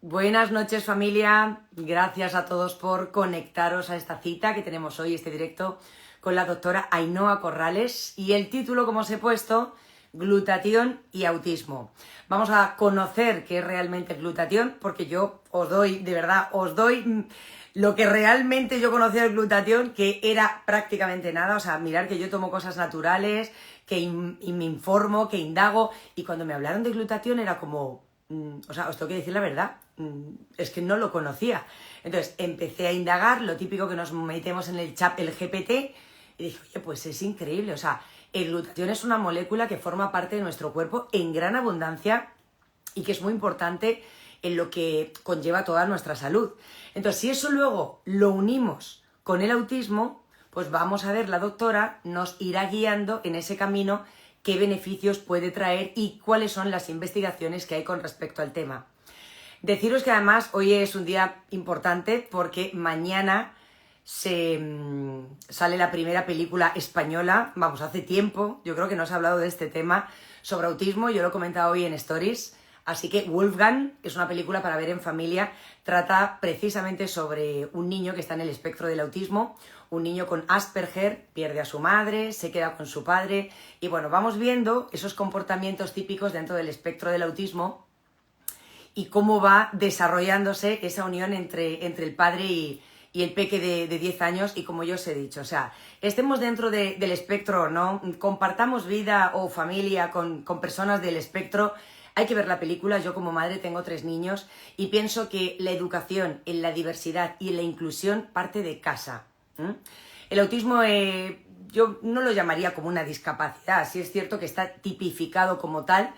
Buenas noches, familia. Gracias a todos por conectaros a esta cita que tenemos hoy, este directo con la doctora Ainhoa Corrales. Y el título, como os he puesto, glutatión y autismo. Vamos a conocer qué es realmente glutatión, porque yo os doy, de verdad, os doy lo que realmente yo conocía del glutatión, que era prácticamente nada. O sea, mirar que yo tomo cosas naturales, que me informo, que indago. Y cuando me hablaron de glutatión era como... O sea, os tengo que decir la verdad, es que no lo conocía. Entonces empecé a indagar, lo típico que nos metemos en el chat, el GPT, y dije, oye, pues es increíble. O sea, el glutatión es una molécula que forma parte de nuestro cuerpo en gran abundancia y que es muy importante en lo que conlleva toda nuestra salud. Entonces, si eso luego lo unimos con el autismo, pues vamos a ver, la doctora nos irá guiando en ese camino qué beneficios puede traer y cuáles son las investigaciones que hay con respecto al tema. Deciros que además hoy es un día importante porque mañana sale la primera película española, vamos, hace tiempo, yo creo que no se ha hablado de este tema sobre autismo, yo lo he comentado hoy en Stories, así que Wolfgang es una película para ver en familia, trata precisamente sobre un niño que está en el espectro del autismo, un niño con Asperger, pierde a su madre, se queda con su padre y bueno, vamos viendo esos comportamientos típicos dentro del espectro del autismo y cómo va desarrollándose esa unión entre el padre y el peque de 10 años y como yo os he dicho, o sea, estemos dentro del espectro o no, compartamos vida o familia con personas del espectro, hay que ver la película. Yo como madre tengo 3 niños y pienso que la educación en la diversidad y en la inclusión parte de casa. El autismo yo no lo llamaría como una discapacidad, sí es cierto que está tipificado como tal,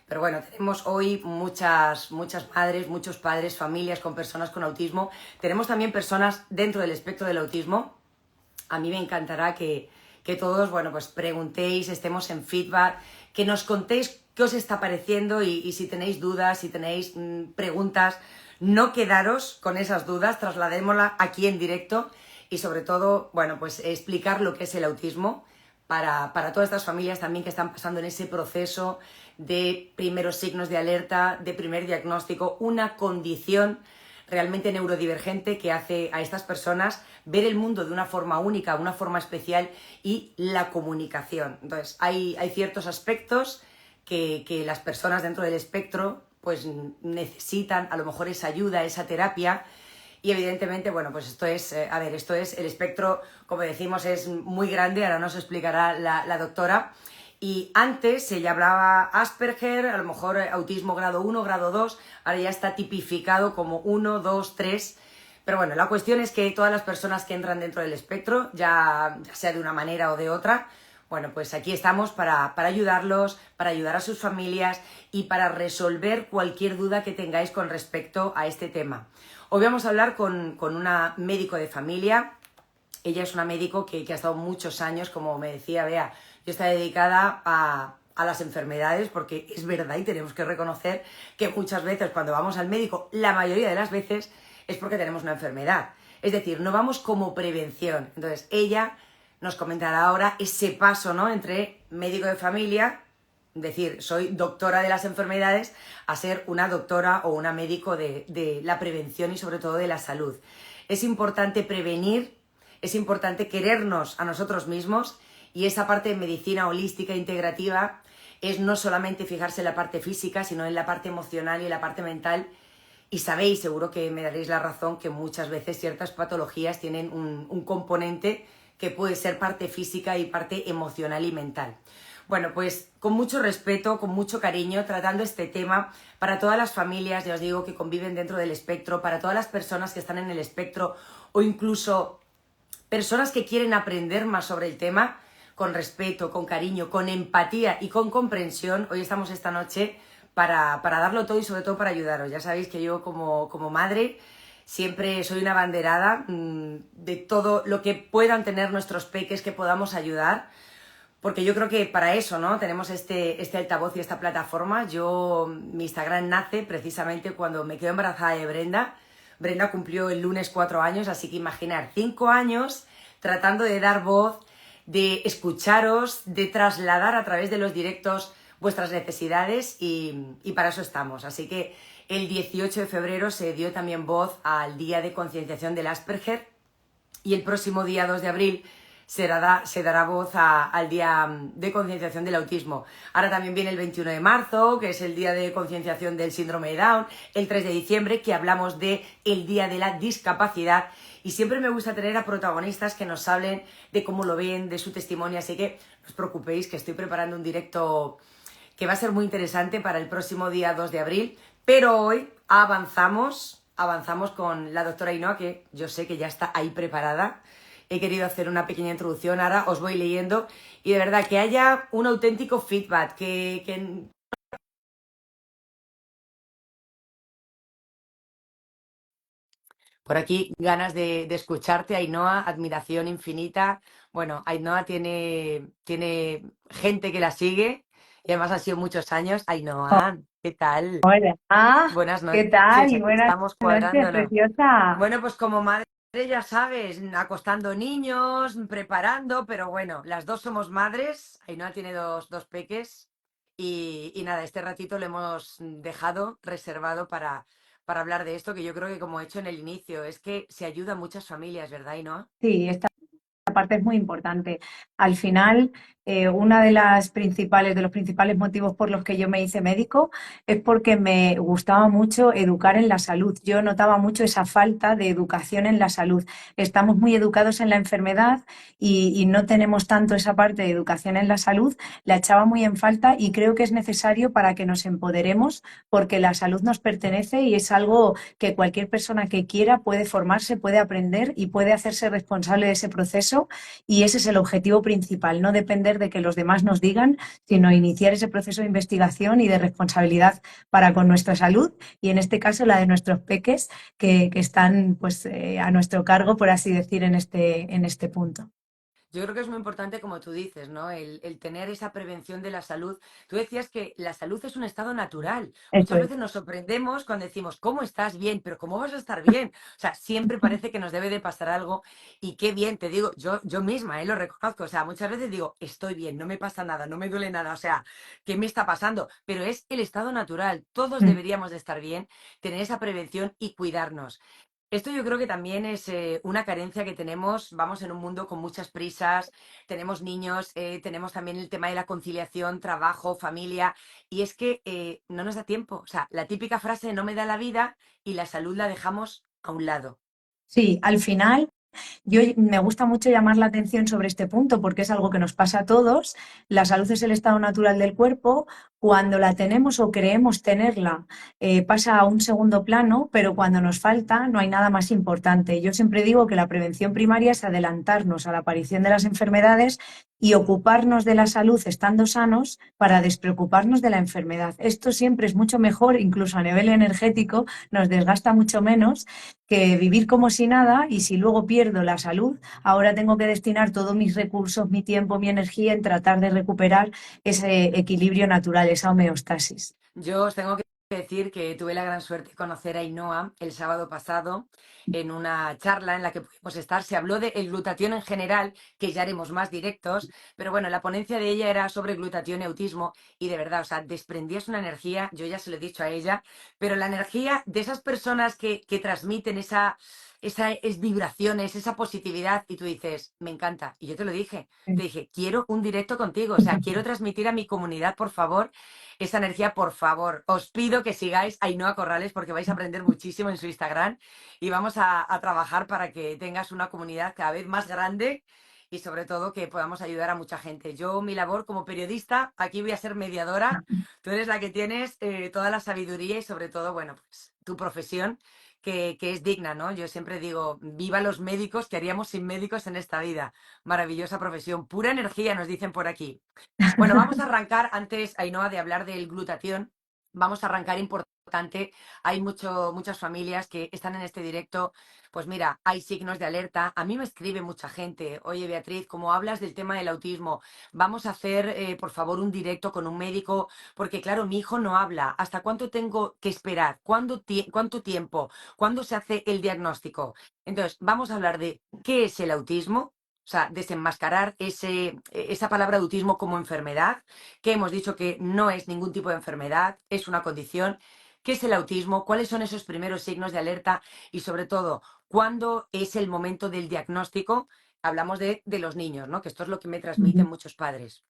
pero bueno, tenemos hoy muchas madres, muchos padres, familias con personas con autismo. Tenemos también personas dentro del espectro del autismo. A mí me encantará que todos, bueno, pues preguntéis, estemos en feedback, que nos contéis qué os está pareciendo y si tenéis dudas, si tenéis preguntas, no quedaros con esas dudas, trasladémoslas aquí en directo y sobre todo, bueno, pues explicar lo que es el autismo para todas estas familias también que están pasando en ese proceso de primeros signos de alerta, de primer diagnóstico, una condición realmente neurodivergente que hace a estas personas ver el mundo de una forma única, una forma especial y la comunicación. Entonces, hay ciertos aspectos que las personas dentro del espectro pues necesitan, a lo mejor esa ayuda, esa terapia. Y evidentemente, bueno, pues esto es el espectro, como decimos, es muy grande, ahora nos explicará la doctora. Y antes se llamaba Asperger, a lo mejor autismo grado 1, grado 2, ahora ya está tipificado como 1, 2, 3. Pero bueno, la cuestión es que todas las personas que entran dentro del espectro, ya sea de una manera o de otra, bueno, pues aquí estamos para ayudarlos, para ayudar a sus familias y para resolver cualquier duda que tengáis con respecto a este tema. Hoy vamos a hablar con una médico de familia. Ella es una médico que ha estado muchos años, como me decía Bea, yo estoy dedicada a las enfermedades, porque es verdad y tenemos que reconocer que muchas veces cuando vamos al médico, la mayoría de las veces es porque tenemos una enfermedad. Es decir, no vamos como prevención. Entonces, ella nos comentará ahora ese paso, ¿no?, entre médico de familia, es decir, soy doctora de las enfermedades, a ser una doctora o una médico de la prevención y sobre todo de la salud. Es importante prevenir, es importante querernos a nosotros mismos y esa parte de medicina holística integrativa es no solamente fijarse en la parte física, sino en la parte emocional y en la parte mental. Y sabéis, seguro que me daréis la razón, que muchas veces ciertas patologías tienen un componente que puede ser parte física y parte emocional y mental. Bueno, pues con mucho respeto, con mucho cariño, tratando este tema para todas las familias, ya os digo, que conviven dentro del espectro, para todas las personas que están en el espectro o incluso personas que quieren aprender más sobre el tema, con respeto, con cariño, con empatía y con comprensión. Hoy estamos esta noche para darlo todo y sobre todo para ayudaros. Ya sabéis que yo como madre siempre soy una abanderada de todo lo que puedan tener nuestros peques, que podamos ayudar. Porque yo creo que para eso, ¿no?, tenemos este altavoz y esta plataforma. Mi Instagram nace precisamente cuando me quedo embarazada de Brenda. Brenda cumplió el lunes 4 años, así que imaginar 5 años tratando de dar voz, de escucharos, de trasladar a través de los directos vuestras necesidades y para eso estamos. Así que El 18 de febrero se dio también voz al Día de Concienciación del Asperger y el próximo día 2 de abril se dará voz al Día de Concienciación del Autismo. Ahora también viene el 21 de marzo, que es el Día de Concienciación del Síndrome de Down, el 3 de diciembre, que hablamos de el Día de la Discapacidad, y siempre me gusta tener a protagonistas que nos hablen de cómo lo ven, de su testimonio, así que no os preocupéis que estoy preparando un directo que va a ser muy interesante para el próximo día 2 de abril, pero hoy avanzamos con la doctora Ainhoa, que yo sé que ya está ahí preparada. He querido hacer una pequeña introducción, ahora os voy leyendo, y de verdad que haya un auténtico feedback, que por aquí ganas de escucharte, Ainhoa, admiración infinita. Bueno, Ainhoa tiene gente que la sigue y además han sido muchos años. Ainhoa, ¿qué tal? Hola. Buenas ¿Qué noches, tal? Y aquí buenas estamos noches, cuadrándonos. preciosa. Bueno, pues como madre, ya sabes, acostando niños, preparando, pero bueno, las dos somos madres. Ainhoa tiene dos peques y nada, este ratito lo hemos dejado reservado para hablar de esto, que yo creo que como he hecho en el inicio, es que se ayuda a muchas familias, ¿verdad, Ainhoa? Sí, esta parte es muy importante. Al final, una de los principales motivos por los que yo me hice médico es porque me gustaba mucho educar en la salud. Yo notaba mucho esa falta de educación en la salud. Estamos muy educados en la enfermedad y no tenemos tanto esa parte de educación en la salud. La echaba muy en falta y creo que es necesario para que nos empoderemos porque la salud nos pertenece y es algo que cualquier persona que quiera puede formarse, puede aprender y puede hacerse responsable de ese proceso, y ese es el objetivo principal, no depender de que los demás nos digan, sino iniciar ese proceso de investigación y de responsabilidad para con nuestra salud y en este caso la de nuestros peques que están pues a nuestro cargo, por así decir, en este punto. Yo creo que es muy importante, como tú dices, ¿no? El tener esa prevención de la salud. Tú decías que la salud es un estado natural. Eso Muchas es. veces nos sorprendemos cuando decimos, ¿cómo estás bien? Pero ¿cómo vas a estar bien? O sea, siempre parece que nos debe de pasar algo y qué bien, te digo, yo misma, lo reconozco. O sea, muchas veces digo, estoy bien, no me pasa nada, no me duele nada. O sea, ¿qué me está pasando? Pero es el estado natural. Todos Mm. deberíamos de estar bien, tener esa prevención y cuidarnos. Esto yo creo que también es una carencia que tenemos. Vamos en un mundo con muchas prisas, tenemos niños, tenemos también el tema de la conciliación, trabajo, familia, y es que no nos da tiempo. O sea, la típica frase no me da la vida y la salud la dejamos a un lado. Sí, al final me gusta mucho llamar la atención sobre este punto porque es algo que nos pasa a todos. La salud es el estado natural del cuerpo. Cuando la tenemos o creemos tenerla, pasa a un segundo plano, pero cuando nos falta no hay nada más importante. Yo siempre digo que la prevención primaria es adelantarnos a la aparición de las enfermedades y ocuparnos de la salud estando sanos para despreocuparnos de la enfermedad. Esto siempre es mucho mejor, incluso a nivel energético, nos desgasta mucho menos que vivir como si nada, y si luego pierdo la salud, ahora tengo que destinar todos mis recursos, mi tiempo, mi energía en tratar de recuperar ese equilibrio natural, esa homeostasis. Yo os tengo que decir que tuve la gran suerte de conocer a Ainhoa el sábado pasado en una charla en la que pudimos estar. Se habló del glutatión en general, que ya haremos más directos, pero bueno, la ponencia de ella era sobre glutatión y autismo y de verdad, o sea, desprendías una energía, yo ya se lo he dicho a ella, pero la energía de esas personas que transmiten esa vibraciones, esa positividad y tú dices, me encanta. Y yo te lo dije, te dije, quiero un directo contigo, o sea, quiero transmitir a mi comunidad, por favor, esa energía, por favor. Os pido que sigáis a Ainhoa Corrales porque vais a aprender muchísimo en su Instagram y vamos a trabajar para que tengas una comunidad cada vez más grande y sobre todo que podamos ayudar a mucha gente. Yo, mi labor como periodista, aquí voy a ser mediadora. Tú eres la que tienes toda la sabiduría y sobre todo, bueno, pues tu profesión que es digna, ¿no? Yo siempre digo, viva los médicos, que haríamos sin médicos en esta vida. Maravillosa profesión, pura energía, nos dicen por aquí. Bueno, vamos a arrancar antes, Ainhoa, de hablar del glutatión. Vamos a arrancar importante. Hay muchas familias que están en este directo. Pues mira, hay signos de alerta. A mí me escribe mucha gente. Oye, Beatriz, como hablas del tema del autismo, vamos a hacer, por favor, un directo con un médico, porque claro, mi hijo no habla. ¿Hasta cuánto tengo que esperar? ¿Cuánto tiempo? ¿Cuándo se hace el diagnóstico? Entonces, vamos a hablar de qué es el autismo. O sea, desenmascarar esa palabra autismo como enfermedad, que hemos dicho que no es ningún tipo de enfermedad, es una condición. ¿Qué es el autismo? ¿Cuáles son esos primeros signos de alerta? Y sobre todo, ¿cuándo es el momento del diagnóstico? Hablamos de los niños, ¿no? Que esto es lo que me transmiten muchos padres.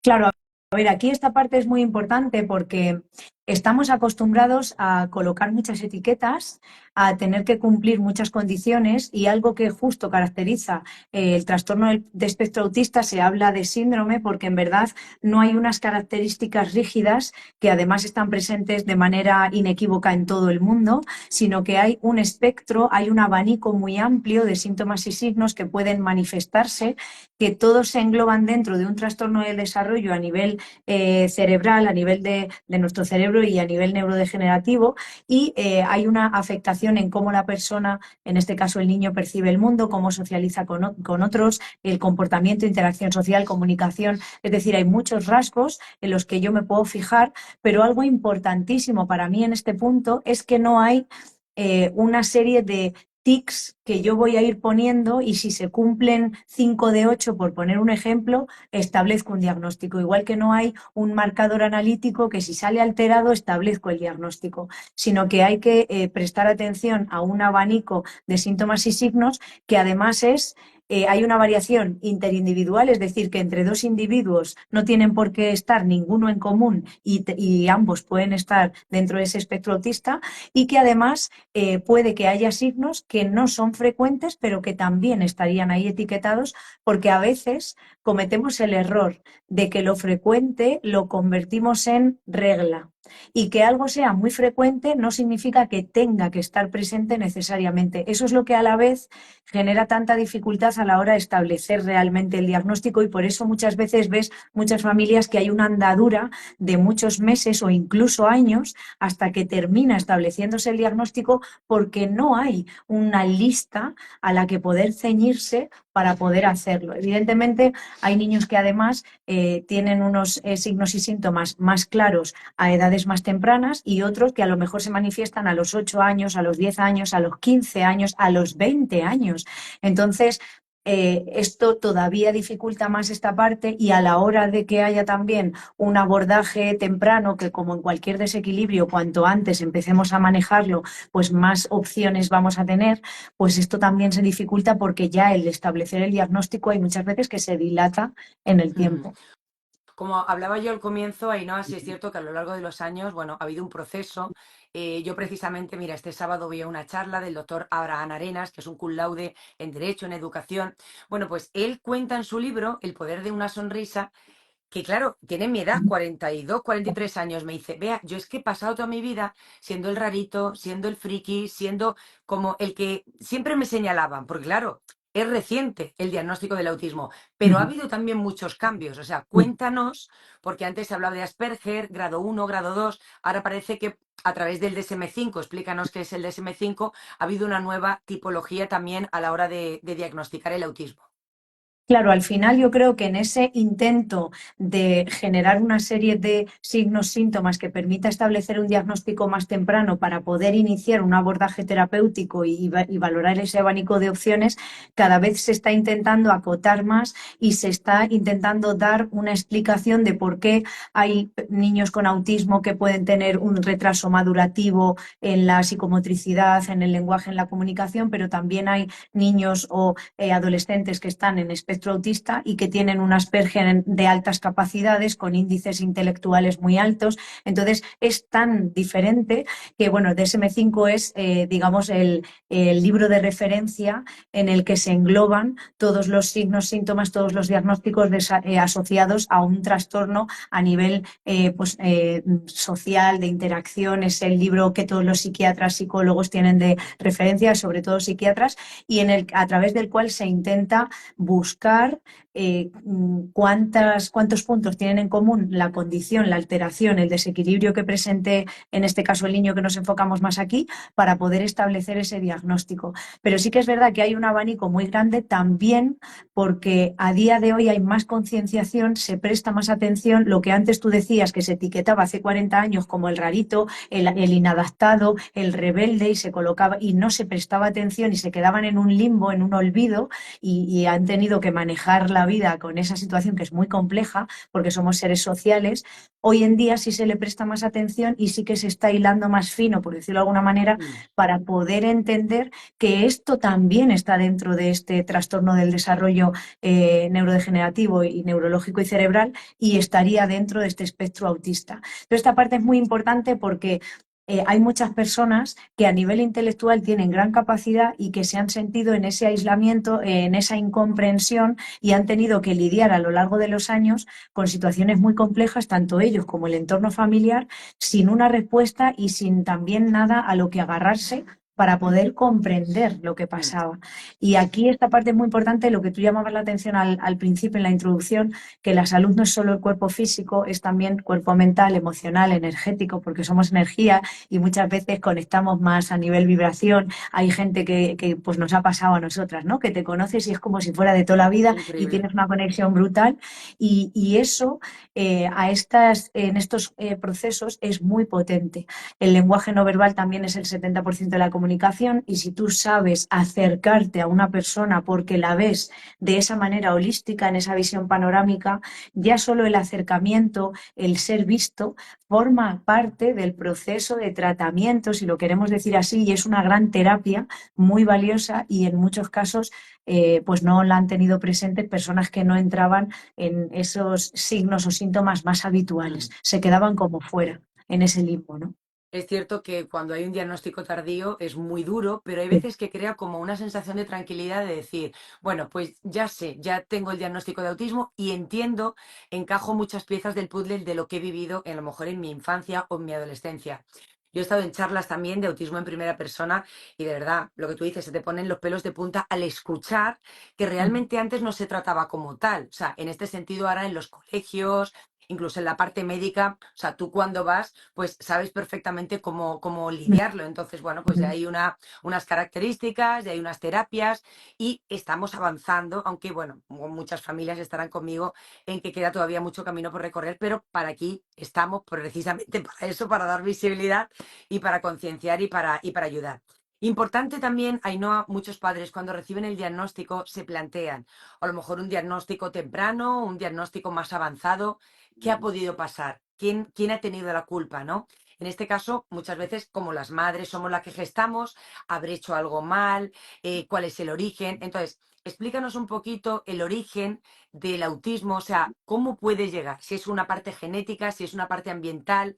Claro, a ver, aquí esta parte es muy importante porque estamos acostumbrados a colocar muchas etiquetas, a tener que cumplir muchas condiciones y algo que justo caracteriza el trastorno de espectro autista se habla de síndrome porque en verdad no hay unas características rígidas que además están presentes de manera inequívoca en todo el mundo, sino que hay un espectro, hay un abanico muy amplio de síntomas y signos que pueden manifestarse, que todos se engloban dentro de un trastorno del desarrollo a nivel cerebral, a nivel de nuestro cerebro y a nivel neurodegenerativo, y hay una afectación en cómo la persona, en este caso el niño, percibe el mundo, cómo socializa con otros, el comportamiento, interacción social, comunicación. Es decir, hay muchos rasgos en los que yo me puedo fijar, pero algo importantísimo para mí en este punto es que no hay una serie de tics que yo voy a ir poniendo y si se cumplen 5 de 8, por poner un ejemplo, establezco un diagnóstico. Igual que no hay un marcador analítico que si sale alterado establezco el diagnóstico, sino que hay que prestar atención a un abanico de síntomas y signos que además hay una variación interindividual, es decir, que entre dos individuos no tienen por qué estar ninguno en común y ambos pueden estar dentro de ese espectro autista y que además puede que haya signos que no son frecuentes, pero que también estarían ahí etiquetados, porque a veces cometemos el error de que lo frecuente lo convertimos en regla. Y que algo sea muy frecuente no significa que tenga que estar presente necesariamente. Eso es lo que a la vez genera tanta dificultad a la hora de establecer realmente el diagnóstico y por eso muchas veces ves muchas familias que hay una andadura de muchos meses o incluso años hasta que termina estableciéndose el diagnóstico porque no hay una lista a la que poder ceñirse para poder hacerlo. Evidentemente, hay niños que además tienen unos signos y síntomas más claros a edades más tempranas y otros que a lo mejor se manifiestan a los 8 años, a los 10 años, a los 15 años, a los 20 años. Entonces, esto todavía dificulta más esta parte y a la hora de que haya también un abordaje temprano, que como en cualquier desequilibrio, cuanto antes empecemos a manejarlo, pues más opciones vamos a tener, pues esto también se dificulta porque ya el establecer el diagnóstico hay muchas veces que se dilata en el Ujú. tiempo. Como hablaba yo al comienzo, Ainhoa, sí es cierto que a lo largo de los años, bueno, ha habido un proceso. Yo precisamente, mira, este sábado vi una charla del doctor Abraham Arenas, que es un cum laude en Derecho, en Educación. Bueno, pues él cuenta en su libro El poder de una sonrisa, que claro, tiene mi edad, 42, 43 años. Me dice, vea, yo es que he pasado toda mi vida siendo el rarito, siendo el friki, siendo como el que siempre me señalaban, porque claro, es reciente el diagnóstico del autismo, pero ha habido también muchos cambios. O sea, cuéntanos, porque antes se hablaba de Asperger, grado 1, grado 2, ahora parece que a través del DSM-5, explícanos qué es el DSM-5, ha habido una nueva tipología también a la hora de diagnosticar el autismo. Claro, al final yo creo que en ese intento de generar una serie de signos, síntomas que permita establecer un diagnóstico más temprano para poder iniciar un abordaje terapéutico y valorar ese abanico de opciones, cada vez se está intentando acotar más y se está intentando dar una explicación de por qué hay niños con autismo que pueden tener un retraso madurativo en la psicomotricidad, en el lenguaje, en la comunicación, pero también hay niños o adolescentes que están en espectro autista y que tienen un Asperger de altas capacidades con índices intelectuales muy altos. Entonces, es tan diferente que, bueno, DSM-5 es, digamos, el libro de referencia en el que se engloban todos los signos, síntomas, todos los diagnósticos asociados a un trastorno a nivel social, de interacción. Es el libro que todos los psiquiatras, psicólogos tienen de referencia, sobre todo psiquiatras, y a través del cual se intenta buscar cuántos puntos tienen en común la condición, la alteración, el desequilibrio que presente, en este caso el niño que nos enfocamos más aquí, para poder establecer ese diagnóstico. Pero sí que es verdad que hay un abanico muy grande también porque a día de hoy hay más concienciación, se presta más atención, lo que antes tú decías que se etiquetaba hace 40 años como el rarito, el inadaptado, el rebelde y se colocaba y no se prestaba atención y se quedaban en un limbo, en un olvido y han tenido que manejar la vida con esa situación que es muy compleja, porque somos seres sociales, hoy en día sí se le presta más atención y sí que se está hilando más fino, por decirlo de alguna manera, Mm. para poder entender que esto también está dentro de este trastorno del desarrollo neurodegenerativo y neurológico y cerebral y estaría dentro de este espectro autista. Entonces, esta parte es muy importante porque hay muchas personas que a nivel intelectual tienen gran capacidad y que se han sentido en ese aislamiento, en esa incomprensión y han tenido que lidiar a lo largo de los años con situaciones muy complejas, tanto ellos como el entorno familiar, sin una respuesta y sin también nada a lo que agarrarse para poder comprender lo que Mm. pasaba. Y aquí esta parte es muy importante, lo que tú llamabas la atención al principio en la introducción, que la salud no es solo el cuerpo físico, es también cuerpo mental, emocional, energético, porque somos energía y muchas veces conectamos más a nivel vibración. Hay gente que pues nos ha pasado a nosotras, ¿no? Que te conoces y es como si fuera de toda la vida y Increíble. tienes una conexión brutal y eso en estos procesos es muy potente. El lenguaje no verbal también es el 70% de la comunicación y si tú sabes acercarte a una persona porque la ves de esa manera holística, en esa visión panorámica, ya solo el acercamiento, el ser visto, forma parte del proceso de tratamiento, si lo queremos decir así, y es una gran terapia muy valiosa y en muchos casos pues no la han tenido presente personas que no entraban en esos signos o síntomas más habituales, Mm. se quedaban como fuera en ese limbo, ¿no? Es cierto que cuando hay un diagnóstico tardío es muy duro, pero hay Sí. veces que crea como una sensación de tranquilidad de decir, bueno, pues ya sé, ya tengo el diagnóstico de autismo y entiendo, encajo muchas piezas del puzzle de lo que he vivido a lo mejor en mi infancia o en mi adolescencia. Yo he estado en charlas también de autismo en primera persona y de verdad, lo que tú dices, se te ponen los pelos de punta al escuchar que realmente antes no se trataba como tal. O sea, en este sentido ahora en los colegios, incluso en la parte médica, o sea, tú cuando vas, pues sabes perfectamente cómo lidiarlo. Entonces, bueno, pues ya hay unas características, ya hay unas terapias y estamos avanzando, aunque bueno, muchas familias estarán conmigo en que queda todavía mucho camino por recorrer, pero para aquí estamos precisamente para eso, para dar visibilidad y para concienciar y para ayudar. Importante también, Ainhoa, muchos padres cuando reciben el diagnóstico se plantean a lo mejor un diagnóstico temprano, un diagnóstico más avanzado. ¿Qué ha podido pasar? ¿Quién ha tenido la culpa, no? En este caso, muchas veces, como las madres somos las que gestamos, habré hecho algo mal, cuál es el origen. Entonces, explícanos un poquito el origen del autismo, o sea, cómo puede llegar, si es una parte genética, si es una parte ambiental,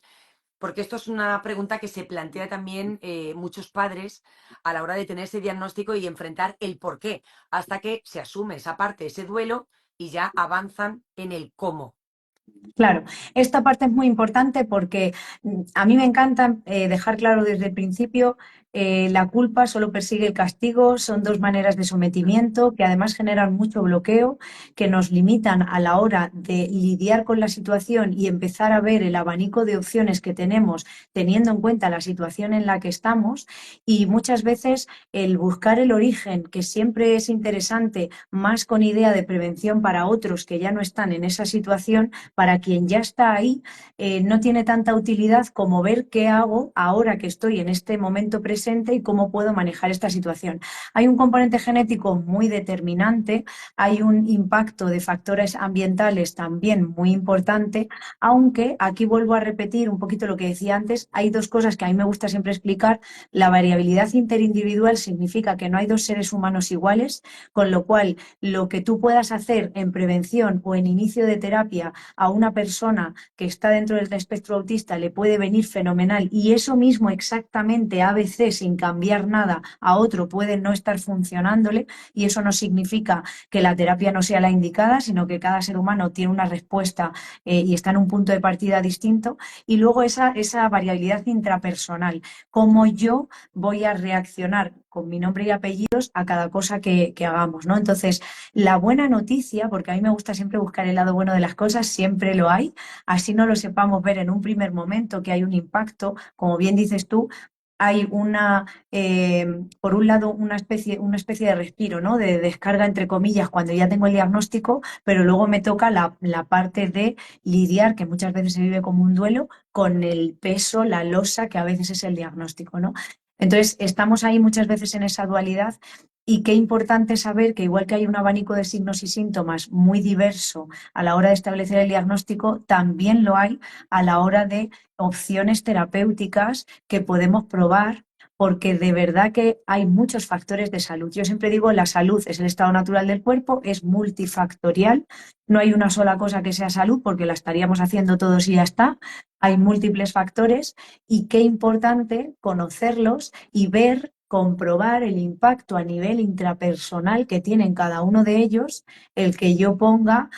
porque esto es una pregunta que se plantea también muchos padres a la hora de tener ese diagnóstico y enfrentar el por qué, hasta que se asume esa parte, ese duelo y ya avanzan en el cómo. Claro, esta parte es muy importante porque a mí me encanta dejar claro desde el principio, la culpa solo persigue el castigo, son dos maneras de sometimiento que además generan mucho bloqueo, que nos limitan a la hora de lidiar con la situación y empezar a ver el abanico de opciones que tenemos teniendo en cuenta la situación en la que estamos y muchas veces el buscar el origen, que siempre es interesante, más con idea de prevención para otros que ya no están en esa situación, para quien ya está ahí, no tiene tanta utilidad como ver qué hago ahora que estoy en este momento presente y cómo puedo manejar esta situación. Hay un componente genético muy determinante, hay un impacto de factores ambientales también muy importante, aunque aquí vuelvo a repetir un poquito lo que decía antes, hay dos cosas que a mí me gusta siempre explicar. La variabilidad interindividual significa que no hay dos seres humanos iguales, con lo cual lo que tú puedas hacer en prevención o en inicio de terapia a una persona que está dentro del espectro autista le puede venir fenomenal y eso mismo exactamente ABC sin cambiar nada a otro puede no estar funcionándole y eso no significa que la terapia no sea la indicada, sino que cada ser humano tiene una respuesta y está en un punto de partida distinto y luego esa variabilidad intrapersonal, cómo yo voy a reaccionar con mi nombre y apellidos a cada cosa que hagamos, ¿no? Entonces, la buena noticia, porque a mí me gusta siempre buscar el lado bueno de las cosas, siempre lo hay, así no lo sepamos ver en un primer momento que hay un impacto, como bien dices tú, hay por un lado, una especie de respiro, ¿no? De descarga, entre comillas, cuando ya tengo el diagnóstico, pero luego me toca la parte de lidiar, que muchas veces se vive como un duelo, con el peso, la losa, que a veces es el diagnóstico, ¿no? Entonces, estamos ahí muchas veces en esa dualidad Y qué importante saber que igual que hay un abanico de signos y síntomas muy diverso a la hora de establecer el diagnóstico, también lo hay a la hora de opciones terapéuticas que podemos probar, porque de verdad que hay muchos factores de salud. Yo siempre digo, la salud es el estado natural del cuerpo, es multifactorial, no hay una sola cosa que sea salud porque la estaríamos haciendo todos y ya está. Hay múltiples factores y qué importante conocerlos y ver, comprobar el impacto a nivel intrapersonal que tienen cada uno de ellos, el que yo ponga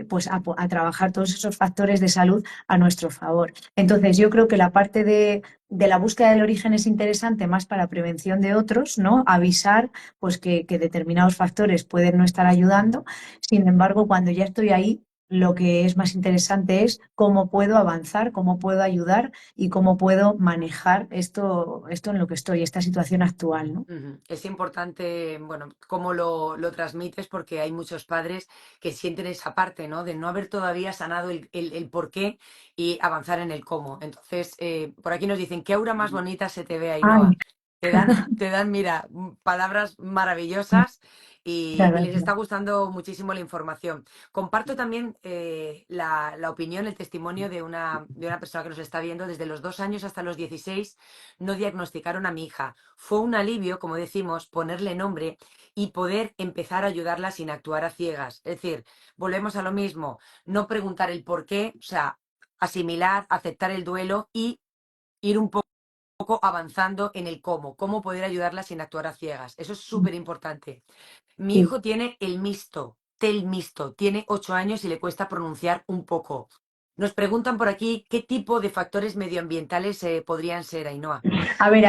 pues a trabajar todos esos factores de salud a nuestro favor. Entonces, yo creo que la parte de la búsqueda del origen es interesante más para prevención de otros, ¿no? Avisar pues que determinados factores pueden no estar ayudando. Sin embargo, cuando ya estoy ahí, lo que es más interesante es cómo puedo avanzar, cómo puedo ayudar y cómo puedo manejar esto en lo que estoy, esta situación actual, ¿no? Ujú. Es importante, bueno, cómo lo transmites, porque hay muchos padres que sienten esa parte, ¿no? De no haber todavía sanado el por qué y avanzar en el cómo. Entonces, por aquí nos dicen, qué aura más bonita se te ve, Ay, Ainhoa. Te dan, mira, palabras maravillosas muchas y les está gracias. gustando muchísimo la información. Comparto también la opinión, el testimonio de una persona que nos está viendo. Desde los 2 años hasta los 16 no diagnosticaron a mi hija. Fue un alivio, como decimos, ponerle nombre y poder empezar a ayudarla sin actuar a ciegas. Es decir, volvemos a lo mismo, no preguntar el por qué, o sea, asimilar, aceptar el duelo y ir un poco avanzando en el cómo poder ayudarla sin actuar a ciegas. Eso es súper importante. Mi Sí. hijo tiene el misto, TEL mixto, tiene 8 años y le cuesta pronunciar un poco. Nos preguntan por aquí qué tipo de factores medioambientales podrían ser, Ainhoa. A ver,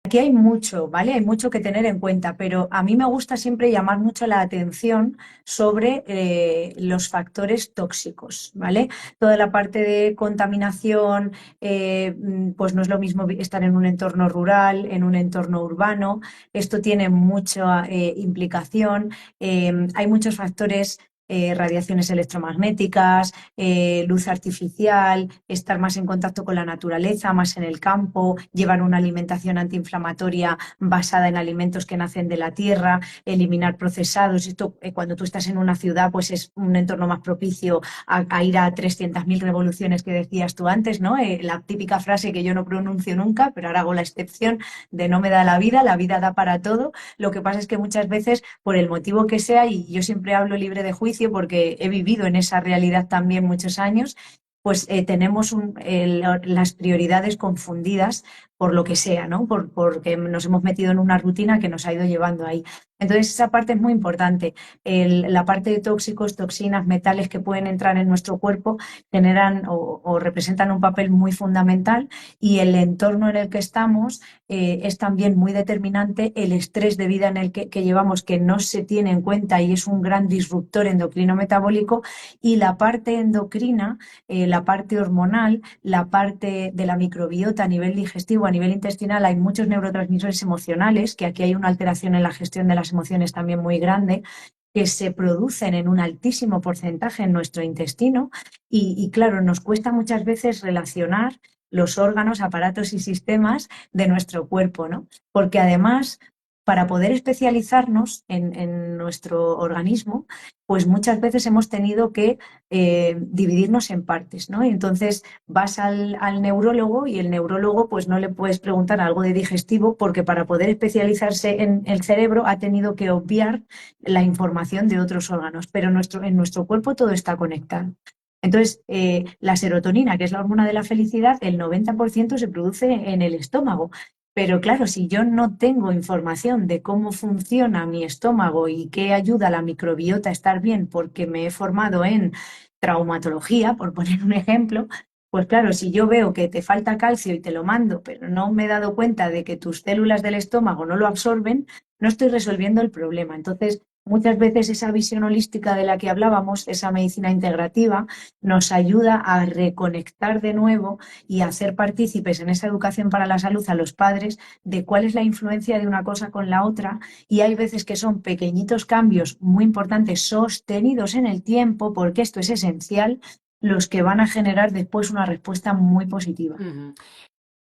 aquí hay mucho, ¿vale? Hay mucho que tener en cuenta, pero a mí me gusta siempre llamar mucho la atención sobre los factores tóxicos, ¿vale? Toda la parte de contaminación, pues no es lo mismo estar en un entorno rural, en un entorno urbano. Esto tiene mucha implicación. Hay muchos factores. Radiaciones electromagnéticas, luz artificial, estar más en contacto con la naturaleza, más en el campo, llevar una alimentación antiinflamatoria basada en alimentos que nacen de la tierra, eliminar procesados. Esto, cuando tú estás en una ciudad, pues es un entorno más propicio a ir a 300.000 revoluciones que decías tú antes, ¿no? La típica frase que yo no pronuncio nunca, pero ahora hago la excepción de no me da la vida da para todo. Lo que pasa es que muchas veces, por el motivo que sea, y yo siempre hablo libre de juicio porque he vivido en esa realidad también muchos años, pues tenemos las prioridades confundidas por lo que sea, ¿no? Porque nos hemos metido en una rutina que nos ha ido llevando ahí. Entonces, esa parte es muy importante. La parte de tóxicos, toxinas, metales que pueden entrar en nuestro cuerpo generan o representan un papel muy fundamental, y el entorno en el que estamos es también muy determinante. El estrés de vida en el que llevamos, que no se tiene en cuenta y es un gran disruptor endocrino metabólico, y la parte endocrina, la parte hormonal, la parte de la microbiota a nivel digestivo, a nivel intestinal. Hay muchos neurotransmisores emocionales, que aquí hay una alteración en la gestión de las emociones también muy grande, que se producen en un altísimo porcentaje en nuestro intestino, y claro, nos cuesta muchas veces relacionar los órganos, aparatos y sistemas de nuestro cuerpo, ¿no? Porque además, para poder especializarnos en nuestro organismo, pues muchas veces hemos tenido que dividirnos en partes, ¿no? Y entonces vas al neurólogo, y el neurólogo pues no le puedes preguntar algo de digestivo, porque para poder especializarse en el cerebro ha tenido que obviar la información de otros órganos, pero en nuestro cuerpo todo está conectado. Entonces, la serotonina, que es la hormona de la felicidad, el 90% se produce en el estómago. Pero claro, si yo no tengo información de cómo funciona mi estómago y qué ayuda a la microbiota a estar bien, porque me he formado en traumatología, por poner un ejemplo, pues claro, si yo veo que te falta calcio y te lo mando, pero no me he dado cuenta de que tus células del estómago no lo absorben, no estoy resolviendo el problema. Entonces, muchas veces esa visión holística de la que hablábamos, esa medicina integrativa, nos ayuda a reconectar de nuevo y a hacer partícipes en esa educación para la salud a los padres de cuál es la influencia de una cosa con la otra. Y hay veces que son pequeñitos cambios muy importantes, sostenidos en el tiempo, porque esto es esencial, los que van a generar después una respuesta muy positiva. Ujú.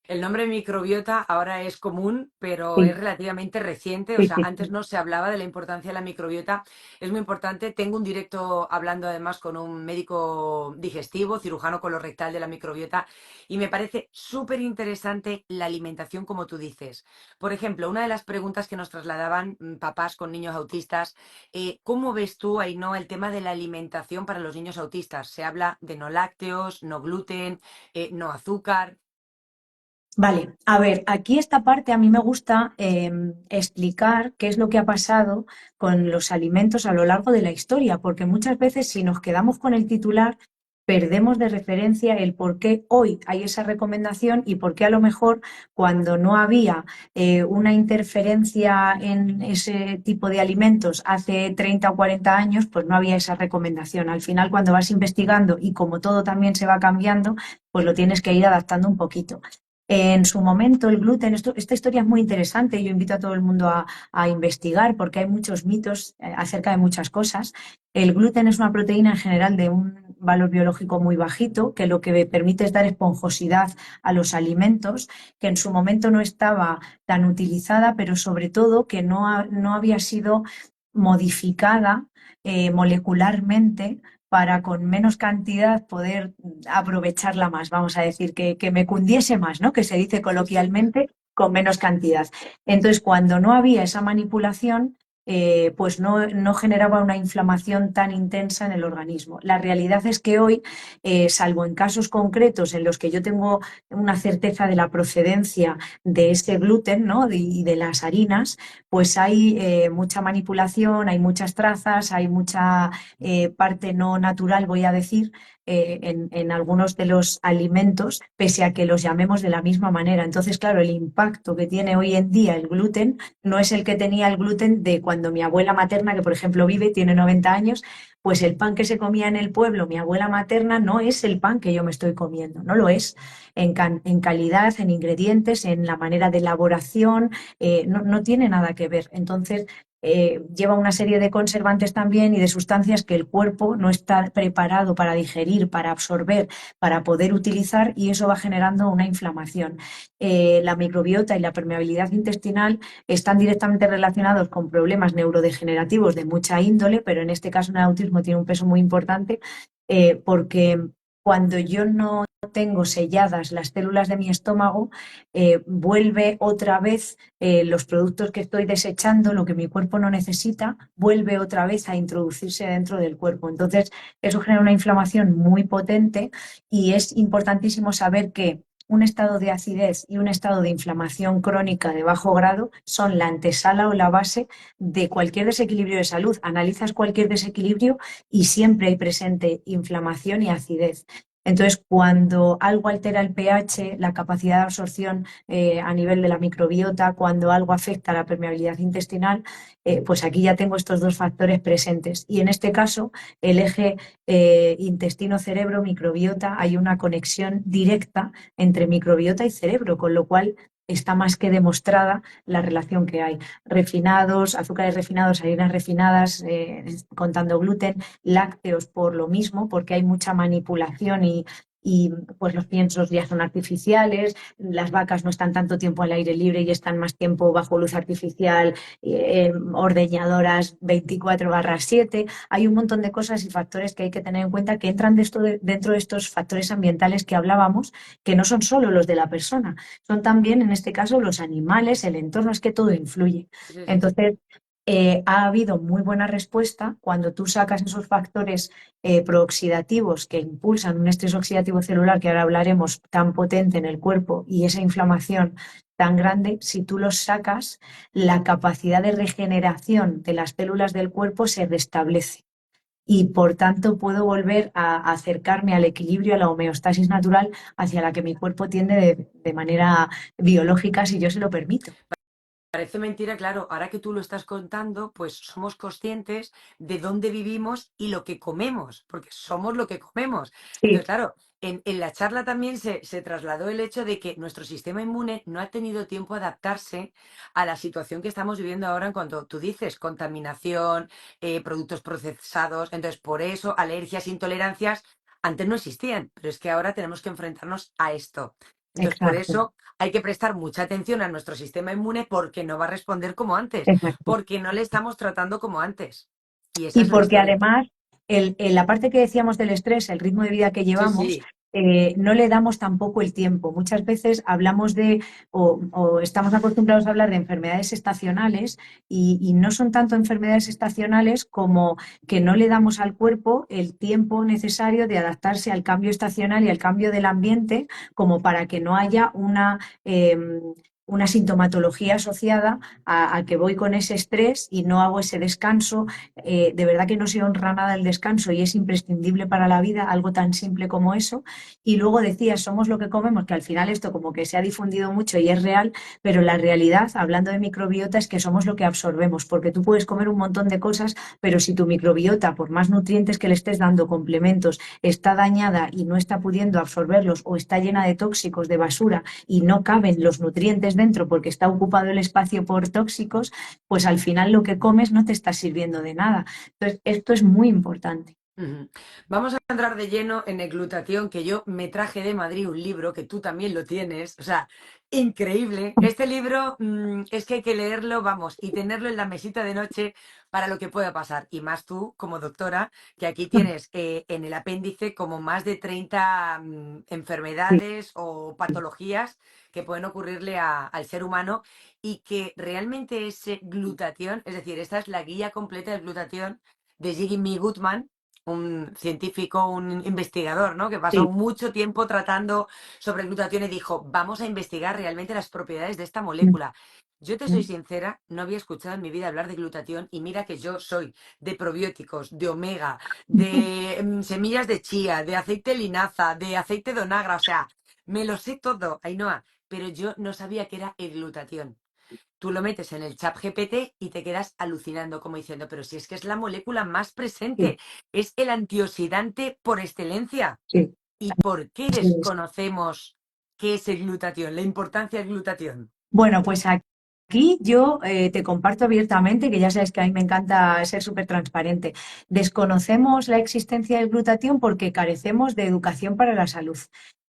El nombre microbiota ahora es común, pero es Sí, relativamente reciente. O sí, sea, sí, antes sí. no se hablaba de la importancia de la microbiota. Es muy importante. Tengo un directo hablando además con un médico digestivo, cirujano colorectal de la microbiota, y me parece súper interesante la alimentación, como tú dices. Por ejemplo, una de las preguntas que nos trasladaban papás con niños autistas, ¿cómo ves tú, Ainhoa, el tema de la alimentación para los niños autistas? Se habla de no lácteos, no gluten, no azúcar. Vale, a ver, aquí esta parte a mí me gusta explicar qué es lo que ha pasado con los alimentos a lo largo de la historia, porque muchas veces si nos quedamos con el titular, perdemos de referencia el por qué hoy hay esa recomendación y por qué a lo mejor cuando no había una interferencia en ese tipo de alimentos hace 30 o 40 años, pues no había esa recomendación. Al final, cuando vas investigando y como todo también se va cambiando, pues lo tienes que ir adaptando un poquito. En su momento, el gluten, esta historia es muy interesante. Yo invito a todo el mundo a investigar porque hay muchos mitos acerca de muchas cosas. El gluten es una proteína en general de un valor biológico muy bajito, que lo que permite es dar esponjosidad a los alimentos, que en su momento no estaba tan utilizada, pero sobre todo que no había sido modificada molecularmente para con menos cantidad poder aprovecharla más, vamos a decir, que me cundiese más, ¿no? Que se dice Sí, sí. coloquialmente con menos cantidad. Entonces, cuando no había esa manipulación, pues no generaba una inflamación tan intensa en el organismo. La realidad es que hoy, salvo en casos concretos en los que yo tengo una certeza de la procedencia de ese gluten, ¿no? Y de las harinas, pues hay mucha manipulación, hay muchas trazas, hay mucha parte no natural, voy a decir, en algunos de los alimentos, pese a que los llamemos de la misma manera. Entonces, claro, el impacto que tiene hoy en día el gluten no es el que tenía el gluten de cuando mi abuela materna, que por ejemplo vive, tiene 90 años, pues el pan que se comía en el pueblo, mi abuela materna, no es el pan que yo me estoy comiendo, no lo es en calidad, en ingredientes, en la manera de elaboración, no tiene nada que ver. Entonces, lleva una serie de conservantes también y de sustancias que el cuerpo no está preparado para digerir, para absorber, para poder utilizar y eso va generando una inflamación. La microbiota y la permeabilidad intestinal están directamente relacionados con problemas neurodegenerativos de mucha índole, pero en este caso en el autismo tiene un peso muy importante porque cuando yo no tengo selladas las células de mi estómago, vuelve otra vez los productos que estoy desechando, lo que mi cuerpo no necesita, vuelve otra vez a introducirse dentro del cuerpo. Entonces, eso genera una inflamación muy potente y es importantísimo saber que un estado de acidez y un estado de inflamación crónica de bajo grado son la antesala o la base de cualquier desequilibrio de salud. Analizas cualquier desequilibrio y siempre hay presente inflamación y acidez. Entonces, cuando algo altera el pH, la capacidad de absorción a nivel de la microbiota, cuando algo afecta a la permeabilidad intestinal, pues aquí ya tengo estos dos factores presentes. Y en este caso, el eje intestino-cerebro, microbiota, hay una conexión directa entre microbiota y cerebro, con lo cual está más que demostrada la relación que hay. Refinados, azúcares refinados, harinas refinadas, contando gluten, lácteos por lo mismo, porque hay mucha manipulación y pues los piensos ya son artificiales, las vacas no están tanto tiempo al aire libre y están más tiempo bajo luz artificial, ordeñadoras 24/7. Hay un montón de cosas y factores que hay que tener en cuenta que entran dentro de estos factores ambientales que hablábamos, que no son solo los de la persona, son también en este caso los animales, el entorno, es que todo influye. Sí, sí. Entonces, ha habido muy buena respuesta cuando tú sacas esos factores prooxidativos que impulsan un estrés oxidativo celular, que ahora hablaremos, tan potente en el cuerpo y esa inflamación tan grande, si tú los sacas, la capacidad de regeneración de las células del cuerpo se restablece. Y por tanto puedo volver a acercarme al equilibrio, a la homeostasis natural hacia la que mi cuerpo tiende de manera biológica, si yo se lo permito. Parece mentira, claro, ahora que tú lo estás contando, pues somos conscientes de dónde vivimos y lo que comemos, porque somos lo que comemos. Entonces, Sí, claro, en la charla también se trasladó el hecho de que nuestro sistema inmune no ha tenido tiempo a adaptarse a la situación que estamos viviendo ahora en cuanto tú dices, contaminación, productos procesados. Entonces, por eso, alergias, intolerancias, antes no existían, pero es que ahora tenemos que enfrentarnos a esto. Entonces, por exacto, eso hay que prestar mucha atención a nuestro sistema inmune porque no va a responder como antes, exacto. porque no le estamos tratando como antes. Y esa Y es la porque historia. además, la parte que decíamos del estrés, el ritmo de vida que Sí, llevamos, sí. no le damos tampoco el tiempo. Muchas veces hablamos de, o estamos acostumbrados a hablar de enfermedades estacionales y no son tanto enfermedades estacionales como que no le damos al cuerpo el tiempo necesario de adaptarse al cambio estacional y al cambio del ambiente como para que no haya una sintomatología asociada a que voy con ese estrés y no hago ese descanso. De verdad que no se honra nada el descanso y es imprescindible para la vida, algo tan simple como eso. Y luego decías, somos lo que comemos, que al final esto como que se ha difundido mucho y es real, pero la realidad, hablando de microbiota, es que somos lo que absorbemos, porque tú puedes comer un montón de cosas, pero si tu microbiota, por más nutrientes que le estés dando, complementos, está dañada y no está pudiendo absorberlos o está llena de tóxicos, de basura y no caben los nutrientes dentro porque está ocupado el espacio por tóxicos, pues al final lo que comes no te está sirviendo de nada. Entonces, esto es muy importante. Ujú. Vamos a entrar de lleno en el glutatión, que yo me traje de Madrid un libro, que tú también lo tienes, o sea, increíble. Este libro es que hay que leerlo, vamos, y tenerlo en la mesita de noche para lo que pueda pasar. Y más tú, como doctora, que aquí tienes en el apéndice como más de 30 Sí, enfermedades o patologías que pueden ocurrirle al ser humano y que realmente ese glutatión, es decir, esta es la guía completa del glutatión de Jimmy Goodman, un científico, un investigador, ¿no? Que pasó sí, mucho tiempo tratando sobre el glutatión y dijo, vamos a investigar realmente las propiedades de esta molécula. Yo te soy sincera, no había escuchado en mi vida hablar de glutatión y mira que yo soy de probióticos, de omega, de semillas de chía, de aceite de linaza, de aceite de onagra, o sea, me lo sé todo, Ainhoa, pero yo no sabía que era el glutatión. Tú lo metes en el chat GPT y te quedas alucinando, como diciendo, pero si es que es la molécula más sí, presente, es el antioxidante por excelencia. sí, ¿Y por qué sí, sí. desconocemos qué es el glutatión, la importancia del glutatión? Bueno, pues aquí yo te comparto abiertamente, que ya sabes que a mí me encanta ser súper transparente. Desconocemos la existencia del glutatión porque carecemos de educación para la salud.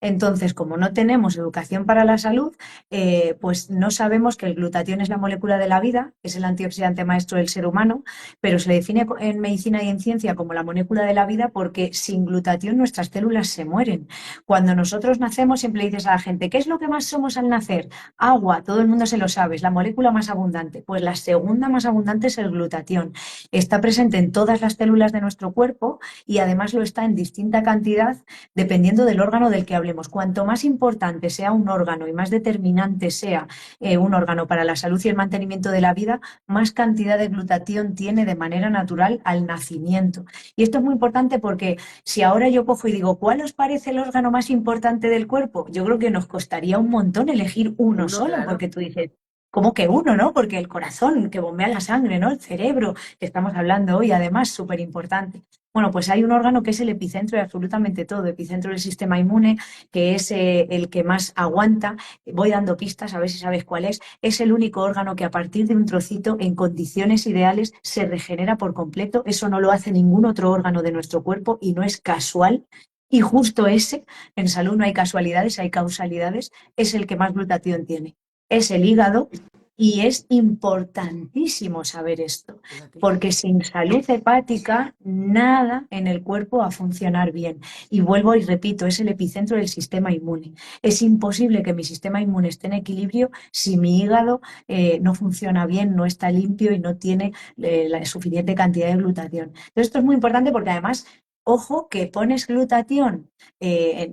Entonces, como no tenemos educación para la salud, pues no sabemos que el glutatión es la molécula de la vida, es el antioxidante maestro del ser humano, pero se le define en medicina y en ciencia como la molécula de la vida porque sin glutatión nuestras células se mueren. Cuando nosotros nacemos, siempre le dices a la gente, ¿qué es lo que más somos al nacer? Agua, todo el mundo se lo sabe, es la molécula más abundante. Pues la segunda más abundante es el glutatión. Está presente en todas las células de nuestro cuerpo y además lo está en distinta cantidad dependiendo del órgano del que hablemos. Cuanto más importante sea un órgano y más determinante sea un órgano para la salud y el mantenimiento de la vida, más cantidad de glutatión tiene de manera natural al nacimiento. Y esto es muy importante porque si ahora yo cojo y digo, ¿cuál os parece el órgano más importante del cuerpo? Yo creo que nos costaría un montón elegir uno Uno, solo, claro. porque tú dices, ¿cómo que uno, no? Porque el corazón que bombea la sangre, ¿no? El cerebro, que estamos hablando hoy, además, súper importante. Bueno, pues hay un órgano que es el epicentro de absolutamente todo, epicentro del sistema inmune, que es el que más aguanta. Voy dando pistas, a ver si sabes cuál es. Es el único órgano que a partir de un trocito, en condiciones ideales, se regenera por completo. Eso no lo hace ningún otro órgano de nuestro cuerpo y no es casual. Y justo ese, en salud no hay casualidades, hay causalidades, es el que más glutatión tiene. Es el hígado y es importantísimo saber esto, Fíjate. porque sin salud hepática nada en el cuerpo va a funcionar bien. Y vuelvo y repito, es el epicentro del sistema inmune. Es imposible que mi sistema inmune esté en equilibrio si mi hígado no funciona bien, no está limpio y no tiene la suficiente cantidad de glutatión. Entonces, esto es muy importante porque además ojo que pones glutatión.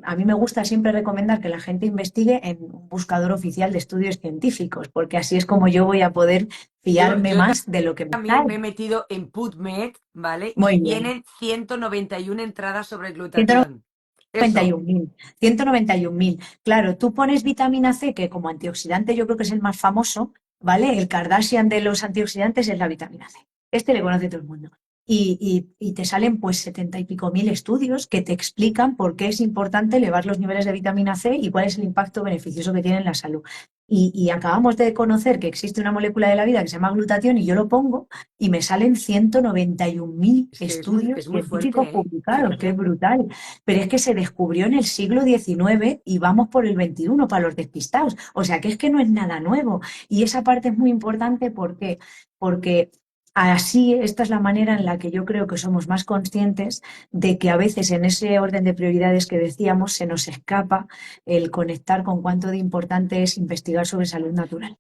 A mí me gusta siempre recomendar que la gente investigue en un buscador oficial de estudios científicos, porque así es como yo voy a poder fiarme Yo más de lo que me también me he sale. metido en PubMed, ¿vale? Y Muy bien. tienen 191 entradas sobre el ciento glutatión. noventa y Eso, un mil 191.000. Claro, tú pones vitamina C, que como antioxidante yo creo que es el más famoso, ¿vale? El Kardashian de los antioxidantes es la vitamina C. Este le conoce todo el mundo. y te salen pues 70 y pico mil estudios que te explican por qué es importante elevar los niveles de vitamina C y cuál es el impacto beneficioso que tiene en la salud. Y acabamos de conocer que existe una molécula de la vida que se llama glutatión y yo lo pongo y me salen 191.000 Es que estudios es muy científicos fuerte, ¿eh? publicados, que es Fíjate. brutal. Pero es que se descubrió en el siglo XIX y vamos por el XXI para los despistados. O sea que es que no es nada nuevo. Y esa parte es muy importante porque así, esta es la manera en la que yo creo que somos más conscientes de que a veces en ese orden de prioridades que decíamos se nos escapa el conectar con cuánto de importante es investigar sobre salud natural.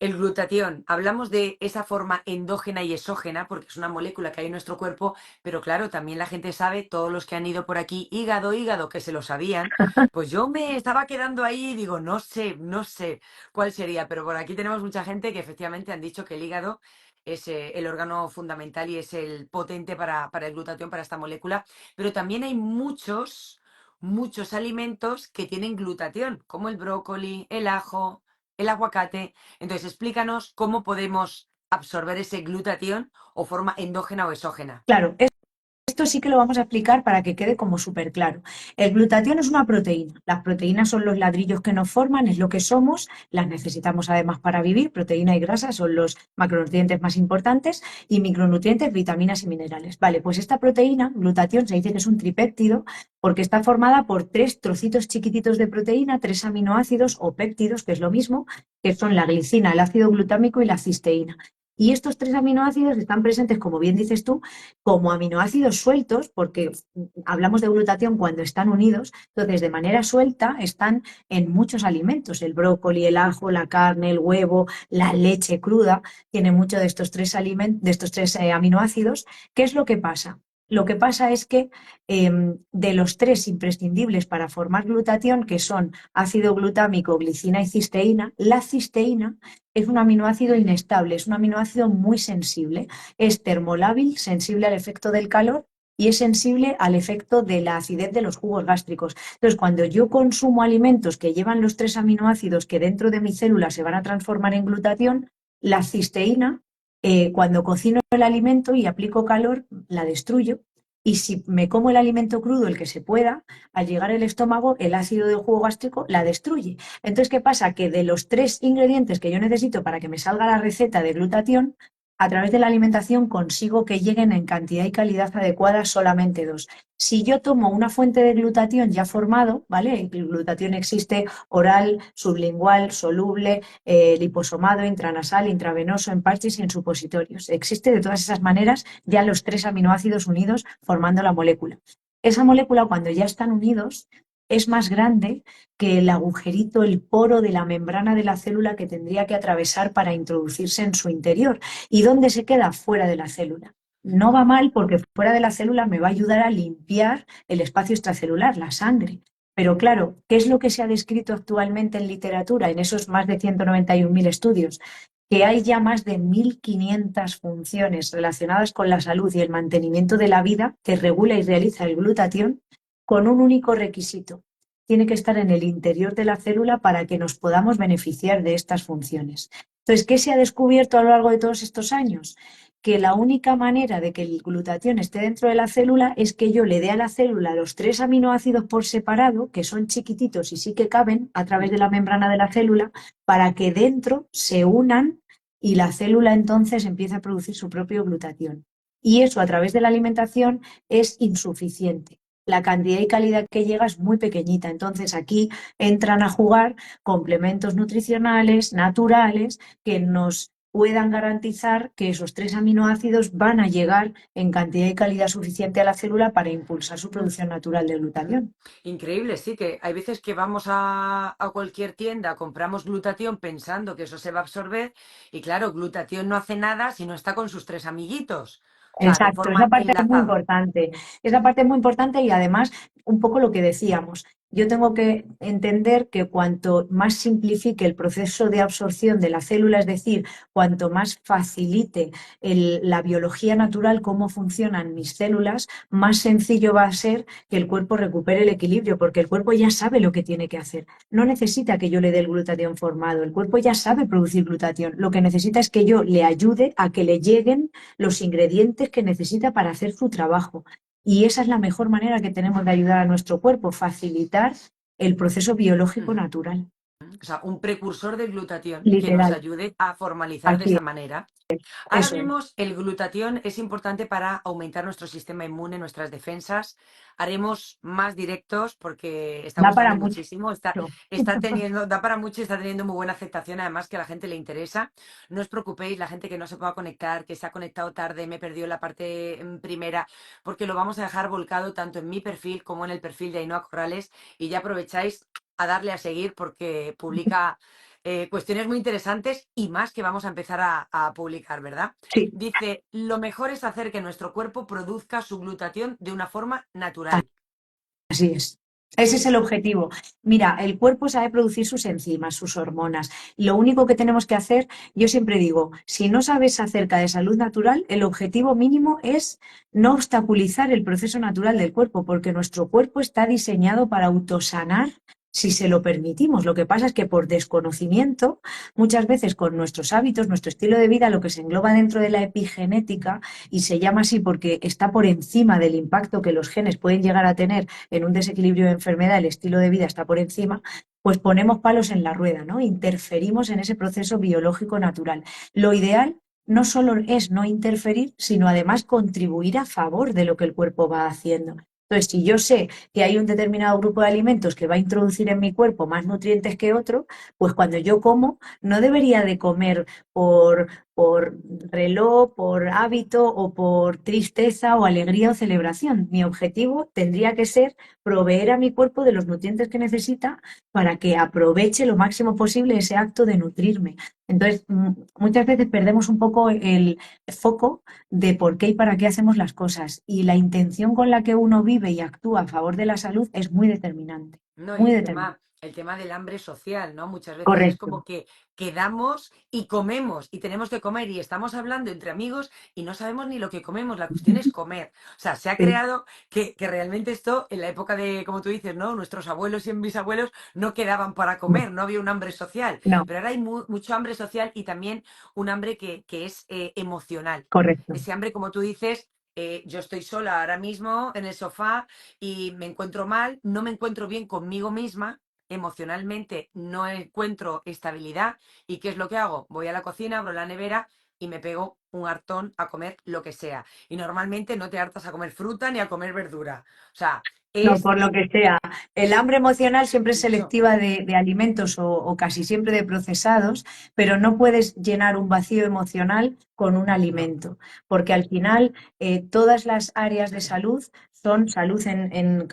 El glutatión, hablamos de esa forma endógena y exógena, porque es una molécula que hay en nuestro cuerpo, pero claro, también la gente sabe, todos los que han ido por aquí, hígado, hígado, que se lo sabían, pues yo me estaba quedando ahí y digo, no sé cuál sería, pero por aquí tenemos mucha gente que efectivamente han dicho que el hígado es el órgano fundamental y es el potente para el glutatión, para esta molécula, pero también hay muchos alimentos que tienen glutatión, como el brócoli, el ajo, el aguacate. Entonces, explícanos cómo podemos absorber ese glutatión o forma endógena o exógena. Claro, esto sí que lo vamos a explicar para que quede como súper claro. El glutatión es una proteína. Las proteínas son los ladrillos que nos forman, es lo que somos, las necesitamos además para vivir. Proteína y grasa son los macronutrientes más importantes y micronutrientes, vitaminas y minerales. Vale, pues esta proteína, glutatión, se dice que es un tripéptido porque está formada por tres trocitos chiquititos de proteína, tres aminoácidos o péptidos, que es lo mismo, que son la glicina, el ácido glutámico y la cisteína. Y estos tres aminoácidos están presentes, como bien dices tú, como aminoácidos sueltos, porque hablamos de glutatión cuando están unidos, entonces de manera suelta están en muchos alimentos, el brócoli, el ajo, la carne, el huevo, la leche cruda, tiene mucho de estos tres aminoácidos. ¿Qué es lo que pasa? Lo que pasa es que de los tres imprescindibles para formar glutatión, que son ácido glutámico, glicina y cisteína, la cisteína es un aminoácido inestable, es un aminoácido muy sensible, es termolábil, sensible al efecto del calor y es sensible al efecto de la acidez de los jugos gástricos. Entonces, cuando yo consumo alimentos que llevan los tres aminoácidos que dentro de mi célula se van a transformar en glutatión, la cisteína, cuando cocino el alimento y aplico calor, la destruyo. Y si me como el alimento crudo, el que se pueda, al llegar al estómago, el ácido del jugo gástrico la destruye. Entonces, ¿qué pasa? Que de los tres ingredientes que yo necesito para que me salga la receta de glutatión, a través de la alimentación consigo que lleguen en cantidad y calidad adecuada solamente dos. Si yo tomo una fuente de glutatión ya formado, ¿vale? El glutatión existe oral, sublingual, soluble, liposomado, intranasal, intravenoso, en parches y en supositorios. Existe de todas esas maneras ya los tres aminoácidos unidos formando la molécula. Esa molécula, cuando ya están unidos, es más grande que el agujerito, el poro de la membrana de la célula que tendría que atravesar para introducirse en su interior. ¿Y dónde se queda? Fuera de la célula. No va mal porque fuera de la célula me va a ayudar a limpiar el espacio extracelular, la sangre. Pero claro, ¿qué es lo que se ha descrito actualmente en literatura, en esos más de 191.000 estudios? Que hay ya más de 1.500 funciones relacionadas con la salud y el mantenimiento de la vida que regula y realiza el glutatión con un único requisito. Tiene que estar en el interior de la célula para que nos podamos beneficiar de estas funciones. Entonces, ¿qué se ha descubierto a lo largo de todos estos años? Que la única manera de que el glutatión esté dentro de la célula es que yo le dé a la célula los tres aminoácidos por separado, que son chiquititos y sí que caben a través de la membrana de la célula, para que dentro se unan y la célula entonces empiece a producir su propio glutatión. Y eso a través de la alimentación es insuficiente. La cantidad y calidad que llega es muy pequeñita. Entonces aquí entran a jugar complementos nutricionales, naturales, que nos puedan garantizar que esos tres aminoácidos van a llegar en cantidad y calidad suficiente a la célula para impulsar su producción natural de Mm. glutatión. Increíble, sí, que hay veces que vamos a cualquier tienda, compramos glutatión pensando que eso se va a absorber y claro, glutatión no hace nada si no está con sus tres amiguitos, o sea, de Exacto, esa forma parte es muy enlazada. importante. Esa parte es muy importante y además un poco lo que decíamos. yo tengo que entender que cuanto más simplifique el proceso de absorción de la célula, es decir, cuanto más facilite la biología natural, cómo funcionan mis células, más sencillo va a ser que el cuerpo recupere el equilibrio, porque el cuerpo ya sabe lo que tiene que hacer. No necesita que yo le dé el glutatión formado, el cuerpo ya sabe producir glutatión. Lo que necesita es que yo le ayude a que le lleguen los ingredientes que necesita para hacer su trabajo. Y esa es la mejor manera que tenemos de ayudar a nuestro cuerpo, facilitar el proceso biológico Mm. natural. O sea, un precursor de glutatión que nos Literal, ayude a formalizar de así esa es, manera. Ahora eso es. vemos, el glutatión es importante para aumentar nuestro sistema inmune, nuestras defensas. Haremos más directos porque está Da para gustando mucho. muchísimo, está teniendo, da para mucho y está teniendo muy buena aceptación, además que a la gente le interesa. No os preocupéis, la gente que no se pueda conectar, que se ha conectado tarde, me perdió la parte primera, porque lo vamos a dejar volcado tanto en mi perfil como en el perfil de Ainhoa Corrales y ya aprovecháis a darle a seguir porque publica cuestiones muy interesantes y más que vamos a empezar a publicar, ¿verdad? Sí, Dice, lo mejor es hacer que nuestro cuerpo produzca su glutatión de una forma natural. así es. Ese es el objetivo. Mira, el cuerpo sabe producir sus enzimas, sus hormonas. Lo único que tenemos que hacer, yo siempre digo, si no sabes acerca de salud natural, el objetivo mínimo es no obstaculizar el proceso natural del cuerpo, porque nuestro cuerpo está diseñado para autosanar si se lo permitimos. Lo que pasa es que por desconocimiento, muchas veces con nuestros hábitos, nuestro estilo de vida, lo que se engloba dentro de la epigenética, y se llama así porque está por encima del impacto que los genes pueden llegar a tener en un desequilibrio de enfermedad, el estilo de vida está por encima, pues ponemos palos en la rueda, ¿no? Interferimos en ese proceso biológico natural. Lo ideal no solo es no interferir, sino además contribuir a favor de lo que el cuerpo va haciendo. Entonces, si yo sé que hay un determinado grupo de alimentos que va a introducir en mi cuerpo más nutrientes que otro, pues cuando yo como, no debería de comer por reloj, por hábito o por tristeza o alegría o celebración. Mi objetivo tendría que ser proveer a mi cuerpo de los nutrientes que necesita para que aproveche lo máximo posible ese acto de nutrirme. Entonces, muchas veces perdemos un poco el foco de por qué y para qué hacemos las cosas. Y la intención con la que uno vive y actúa a favor de la salud es muy determinante. No, y Muy determinante. el tema del hambre social, ¿no? Muchas veces es Correcto. como que quedamos y comemos y tenemos que comer y estamos hablando entre amigos y no sabemos ni lo que comemos. La cuestión es comer. O sea, se ha Sí. creado que realmente esto, en la época de, como tú dices, ¿no? Nuestros abuelos y bisabuelos no quedaban para No, comer, no había un hambre social. no, Pero ahora hay mucho hambre social y también un hambre que es emocional. correcto. Ese hambre, como tú dices, yo estoy sola ahora mismo en el sofá y me encuentro mal, no me encuentro bien conmigo misma, emocionalmente no encuentro estabilidad. ¿Y qué es lo que hago? Voy a la cocina, abro la nevera y me pego un hartón a comer lo que sea. Y normalmente no te hartas a comer fruta ni a comer verdura. O sea, No, es por lo que sea. El hambre emocional siempre es eso. selectiva de alimentos o casi siempre de procesados, pero no puedes llenar un vacío emocional con un No. alimento, porque al final todas las áreas de salud son salud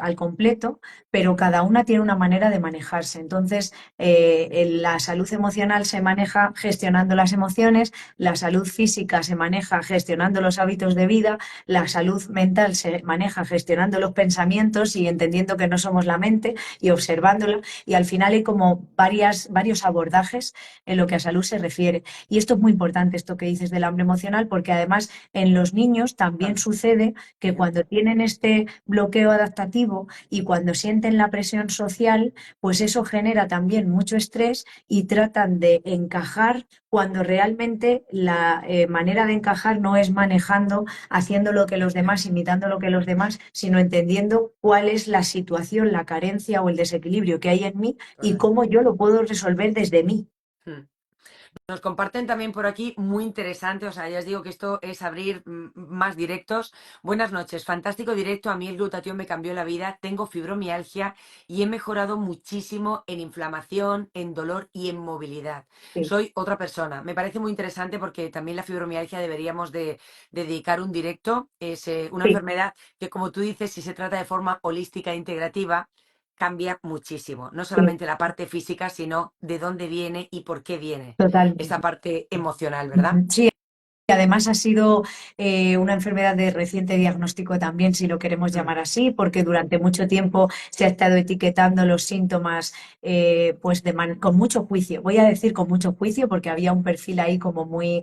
al completo, pero cada una tiene una manera de manejarse. Entonces, la salud emocional se maneja gestionando las emociones, la salud física se maneja gestionando los hábitos de vida, la salud mental se maneja gestionando los pensamientos y entendiendo que no somos la mente y observándola. Y al final hay como varios abordajes en lo que a salud se refiere. Y esto es muy importante, esto que dices del hambre emocional, porque además en los niños también Claro. sucede que cuando tienen este bloqueo adaptativo y cuando sienten la presión social, pues eso genera también mucho estrés y tratan de encajar cuando realmente la manera de encajar no es manejando haciendo lo que los demás, imitando lo que los demás, sino entendiendo cuál es la situación, la carencia o el desequilibrio que hay en mí y Correcto. cómo yo lo puedo resolver desde mí. Hmm. Nos comparten también por aquí, muy interesante, o sea, ya os digo que esto es abrir más directos. Buenas noches, fantástico directo, a mí el glutatión me cambió la vida, tengo fibromialgia y he mejorado muchísimo en inflamación, en dolor y en movilidad. Sí, Soy otra persona. Me parece muy interesante porque también la fibromialgia deberíamos de dedicar un directo. Es una sí, enfermedad que, como tú dices, si se trata de forma holística e integrativa, cambia muchísimo. No sí, solamente la parte física, sino de dónde viene y por qué viene totalmente. esa parte emocional, ¿verdad? Sí, además ha sido una enfermedad de reciente diagnóstico también, si lo queremos Mm. llamar así, porque durante mucho tiempo se ha estado etiquetando los síntomas pues con mucho juicio. Voy a decir con mucho juicio porque había un perfil ahí como muy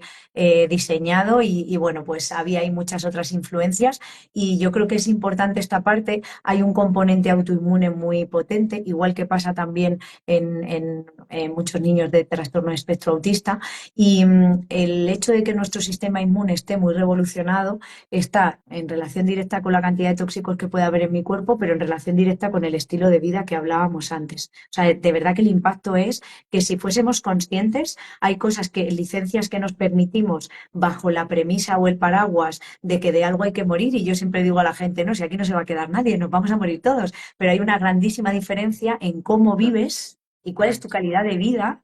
diseñado y bueno, pues había ahí muchas otras influencias y yo creo que es importante esta parte. Hay un componente autoinmune muy potente, igual que pasa también en muchos niños de trastorno de espectro autista y el hecho de que nuestro sistema inmune esté muy revolucionado está en relación directa con la cantidad de tóxicos que puede haber en mi cuerpo, pero en relación directa con el estilo de vida que hablábamos antes. O sea, de verdad que el impacto es que si fuésemos conscientes, hay cosas que, licencias que nos permitimos bajo la premisa o el paraguas de que de algo hay que morir, y yo siempre digo a la gente, no, si aquí no se va a quedar nadie, nos vamos a morir todos, pero hay una grandísima diferencia en cómo vives y cuál es tu Correcto. calidad de vida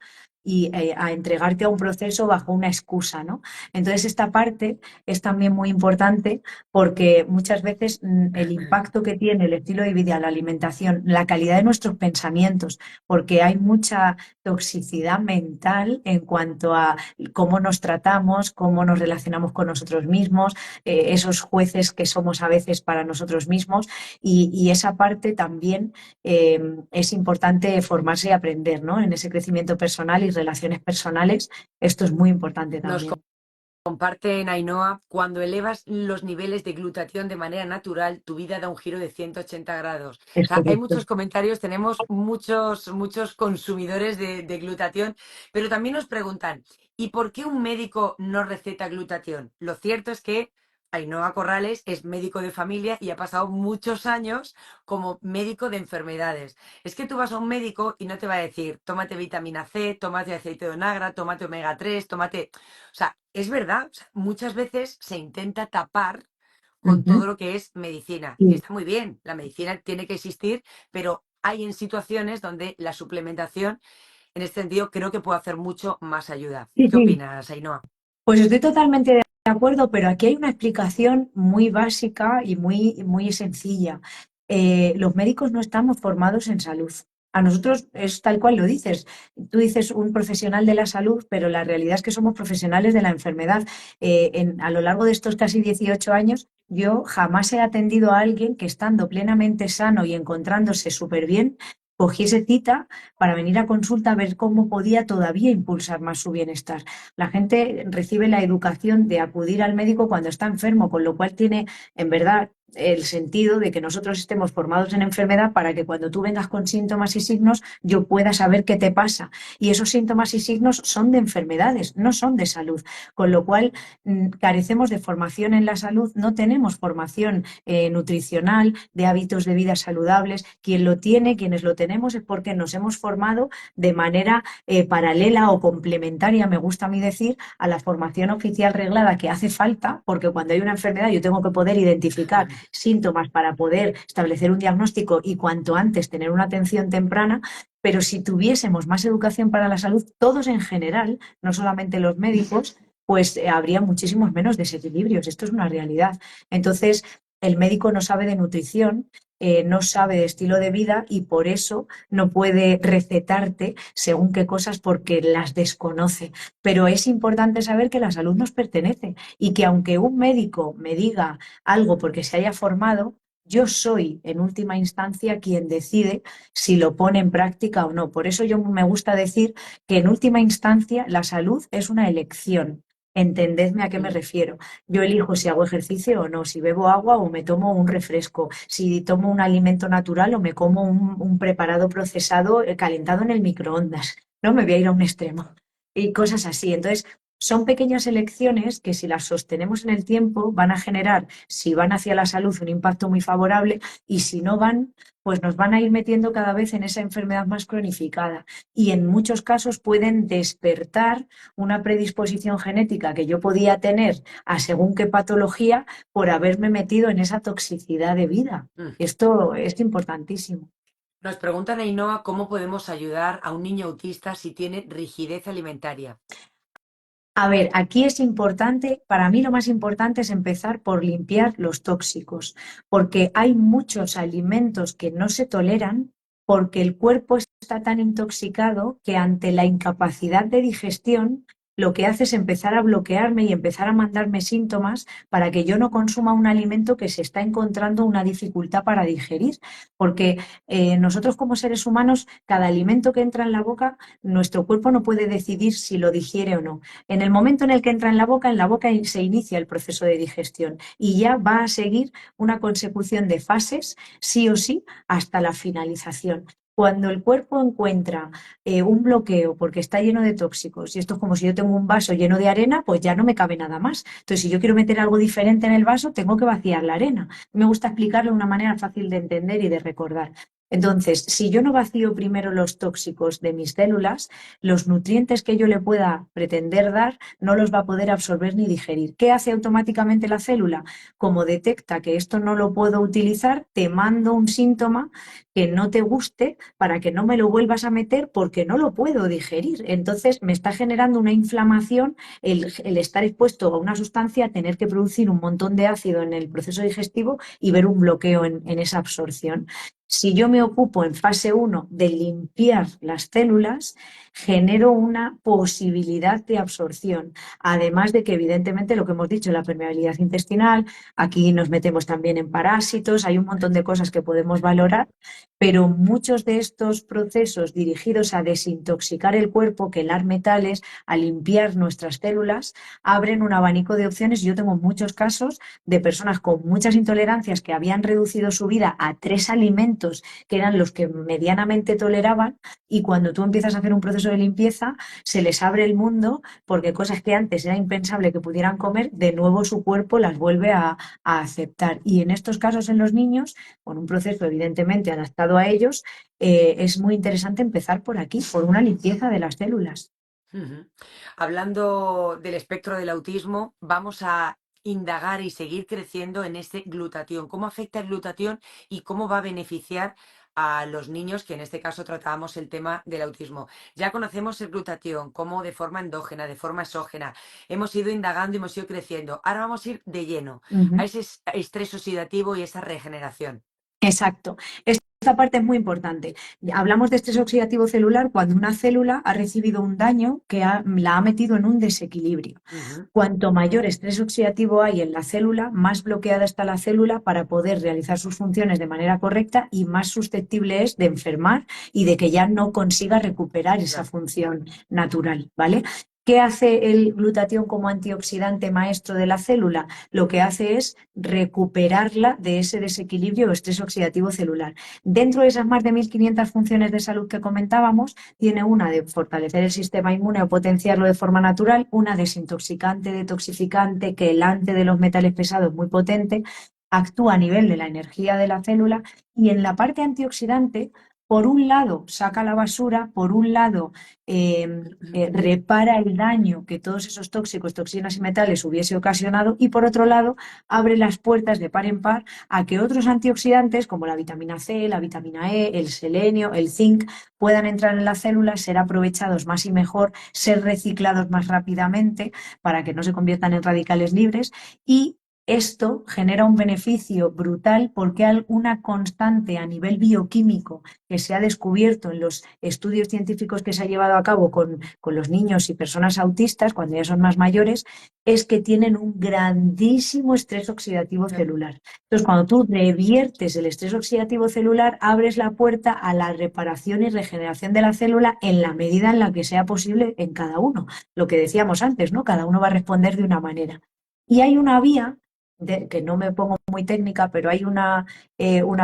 y a entregarte a un proceso bajo una excusa, ¿no? Entonces, esta parte es también muy importante porque muchas veces el impacto que tiene el estilo de vida, la alimentación, la calidad de nuestros pensamientos, porque hay mucha toxicidad mental en cuanto a cómo nos tratamos, cómo nos relacionamos con nosotros mismos, esos jueces que somos a veces para nosotros mismos y esa parte también es importante formarse y aprender, ¿no? En ese crecimiento personal y relaciones personales, esto es muy importante Nos también. comparten, Ainhoa, cuando elevas los niveles de glutatión de manera natural, tu vida da un giro de 180 grados. O Es sea, hay correcto. muchos comentarios, tenemos muchos consumidores de glutatión, pero también nos preguntan, ¿y por qué un médico no receta glutatión? Lo cierto es que Ainhoa Corrales es médico de familia y ha pasado muchos años como médico de enfermedades. Es que tú vas a un médico y no te va a decir, tómate vitamina C, tómate aceite de onagra, tómate omega 3, tómate... O sea, es verdad, o sea, muchas veces se intenta tapar con todo Ujú. lo que es medicina, que Sí, está muy bien, la medicina tiene que existir, pero hay en situaciones donde la suplementación, en este sentido, creo que puede hacer mucho más ayuda. sí, ¿Qué sí. opinas, Ainhoa? Pues estoy totalmente de acuerdo, pero aquí hay una explicación muy básica y muy sencilla. Los médicos no estamos formados en salud. A nosotros es tal cual lo dices. Tú dices un profesional de la salud, pero la realidad es que somos profesionales de la enfermedad. A lo largo de estos casi 18 años, yo jamás he atendido a alguien que estando plenamente sano y encontrándose súper bien, cogiese cita para venir a consulta a ver cómo podía todavía impulsar más su bienestar. La gente recibe la educación de acudir al médico cuando está enfermo, con lo cual tiene, en verdad, el sentido de que nosotros estemos formados en enfermedad para que cuando tú vengas con síntomas y signos yo pueda saber qué te pasa. Y esos síntomas y signos son de enfermedades, no son de salud. Con lo cual carecemos de formación en la salud, no tenemos formación nutricional, de hábitos de vida saludables. Quien lo tiene, quienes lo tenemos, es porque nos hemos formado de manera paralela o complementaria, me gusta a mí decir, a la formación oficial reglada que hace falta, porque cuando hay una enfermedad yo tengo que poder identificar síntomas para poder establecer un diagnóstico y cuanto antes tener una atención temprana. Pero si tuviésemos más educación para la salud, todos en general, no solamente los médicos, pues habría muchísimos menos desequilibrios. Esto es una realidad. Entonces, el médico no sabe de nutrición, no sabe de estilo de vida y por eso no puede recetarte según qué cosas porque las desconoce. Pero es importante saber que la salud nos pertenece y que aunque un médico me diga algo porque se haya formado, yo soy en última instancia quien decide si lo pone en práctica o no. Por eso yo me gusta decir que en última instancia la salud es una elección. Entendedme a qué me refiero. Yo elijo si hago ejercicio o no, si bebo agua o me tomo un refresco, si tomo un alimento natural o me como un preparado procesado calentado en el microondas. No me voy a ir a un extremo. Y cosas así. Entonces, son pequeñas elecciones que si las sostenemos en el tiempo van a generar, si van hacia la salud, un impacto muy favorable y si no van, pues nos van a ir metiendo cada vez en esa enfermedad más cronificada. Y en muchos casos pueden despertar una predisposición genética que yo podía tener a según qué patología por haberme metido en esa toxicidad de vida. Mm. Esto es importantísimo. Nos preguntan, Ainhoa, cómo podemos ayudar a un niño autista si tiene rigidez alimentaria. A ver, aquí es importante, para mí lo más importante es empezar por limpiar los tóxicos, porque hay muchos alimentos que no se toleran porque el cuerpo está tan intoxicado que ante la incapacidad de digestión lo que hace es empezar a bloquearme y empezar a mandarme síntomas para que yo no consuma un alimento que se está encontrando una dificultad para digerir. Porque nosotros como seres humanos, cada alimento que entra en la boca, nuestro cuerpo no puede decidir si lo digiere o no. En el momento en el que entra en la boca se inicia el proceso de digestión y ya va a seguir una consecución de fases, sí o sí, hasta la finalización. Cuando el cuerpo encuentra un bloqueo porque está lleno de tóxicos, y esto es como si yo tengo un vaso lleno de arena, pues ya no me cabe nada más. Entonces, si yo quiero meter algo diferente en el vaso, tengo que vaciar la arena. Me gusta explicarlo de una manera fácil de entender y de recordar. Entonces, si yo no vacío primero los tóxicos de mis células, los nutrientes que yo le pueda pretender dar no los va a poder absorber ni digerir. ¿Qué hace automáticamente la célula? Como detecta que esto no lo puedo utilizar, te mando un síntoma que no te guste para que no me lo vuelvas a meter porque no lo puedo digerir. Entonces me está generando una inflamación el estar expuesto a una sustancia, tener que producir un montón de ácido en el proceso digestivo y ver un bloqueo en esa absorción. Si yo me ocupo en fase uno de limpiar las células, genero una posibilidad de absorción. Además de que, evidentemente, lo que hemos dicho, la permeabilidad intestinal, aquí nos metemos también en parásitos, hay un montón de cosas que podemos valorar, pero muchos de estos procesos dirigidos a desintoxicar el cuerpo, quelar metales, a limpiar nuestras células, abren un abanico de opciones. Yo tengo muchos casos de personas con muchas intolerancias que habían reducido su vida a 3 alimentos que eran los que medianamente toleraban, y cuando tú empiezas a hacer un proceso de limpieza se les abre el mundo porque cosas que antes era impensable que pudieran comer, de nuevo su cuerpo las vuelve a aceptar. Y en estos casos en los niños, con un proceso evidentemente adaptado a ellos, es muy interesante empezar por aquí, por una limpieza de las células. Ujú. Hablando del espectro del autismo, vamos a indagar y seguir creciendo en ese glutatión. ¿Cómo afecta el glutatión y cómo va a beneficiar a los niños, que en este caso tratábamos el tema del autismo? Ya conocemos el glutatión, cómo de forma endógena, de forma exógena. Hemos ido indagando y hemos ido creciendo. Ahora vamos a ir de lleno a Ujú. ese estrés oxidativo y esa regeneración. Exacto. Esta parte es muy importante. Hablamos de estrés oxidativo celular cuando una célula ha recibido un daño que la ha metido en un desequilibrio. Ujú. Cuanto mayor estrés oxidativo hay en la célula, más bloqueada está la célula para poder realizar sus funciones de manera correcta y más susceptible es de enfermar y de que ya no consiga recuperar esa Claro. función natural, ¿vale? ¿Qué hace el glutatión como antioxidante maestro de la célula? Lo que hace es recuperarla de ese desequilibrio o estrés oxidativo celular. Dentro de esas más de 1.500 funciones de salud que comentábamos, tiene una de fortalecer el sistema inmune o potenciarlo de forma natural, una desintoxicante, detoxificante, quelante de los metales pesados muy potente, actúa a nivel de la energía de la célula, y en la parte antioxidante, por un lado, saca la basura, por un lado, repara el daño que todos esos tóxicos, toxinas y metales hubiese ocasionado, y por otro lado, abre las puertas de par en par a que otros antioxidantes como la vitamina C, la vitamina E, el selenio, el zinc puedan entrar en la célula, ser aprovechados más y mejor, ser reciclados más rápidamente para que no se conviertan en radicales libres. Y esto genera un beneficio brutal porque hay una constante a nivel bioquímico que se ha descubierto en los estudios científicos que se ha llevado a cabo con los niños y personas autistas cuando ya son más mayores, es que tienen un grandísimo estrés oxidativo celular. Entonces, cuando tú reviertes el estrés oxidativo celular, abres la puerta a la reparación y regeneración de la célula en la medida en la que sea posible en cada uno. Lo que decíamos antes, ¿no? Cada uno va a responder de una manera. Y hay una vía, que no me pongo muy técnica, pero hay una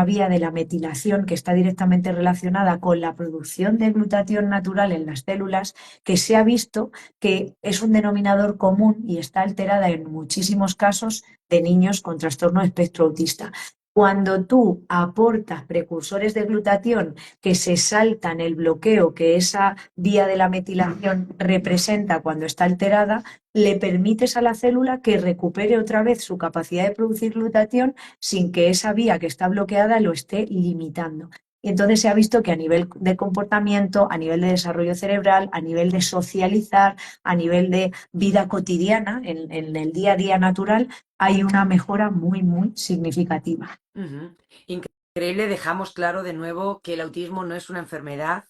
vía de la metilación que está directamente relacionada con la producción de glutatión natural en las células, que se ha visto que es un denominador común y está alterada en muchísimos casos de niños con trastorno de espectro autista. Cuando tú aportas precursores de glutatión que se saltan el bloqueo que esa vía de la metilación representa cuando está alterada, le permites a la célula que recupere otra vez su capacidad de producir glutatión sin que esa vía que está bloqueada lo esté limitando. Y entonces se ha visto que a nivel de comportamiento, a nivel de desarrollo cerebral, a nivel de socializar, a nivel de vida cotidiana, en el día a día natural, hay una mejora muy, muy significativa. Ujú. Increíble, dejamos claro de nuevo que el autismo no es una enfermedad,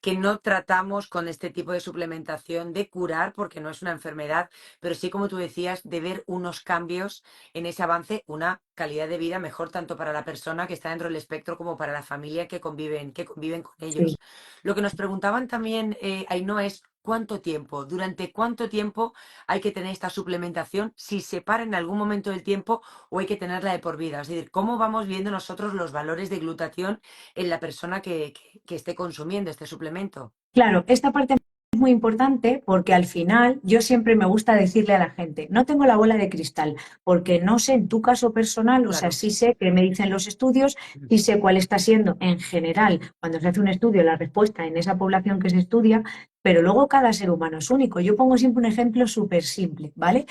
que no tratamos con este tipo de suplementación de curar, porque no es una enfermedad, pero sí, como tú decías, de ver unos cambios en ese avance, una calidad de vida mejor tanto para la persona que está dentro del espectro como para la familia que conviven con Sí. ellos. Lo que nos preguntaban también, Ainhoa, es cuánto tiempo, durante cuánto tiempo hay que tener esta suplementación, si se para en algún momento del tiempo o hay que tenerla de por vida. Es decir, cómo vamos viendo nosotros los valores de glutatión en la persona que esté consumiendo este suplemento. Claro, esta parte es muy importante porque al final yo siempre me gusta decirle a la gente, no tengo la bola de cristal, porque no sé en tu caso personal, o sea, Claro. sí sé qué me dicen los estudios, sí sé cuál está siendo en general cuando se hace un estudio la respuesta en esa población que se estudia, pero luego cada ser humano es único. Yo pongo siempre un ejemplo súper simple, ¿vale?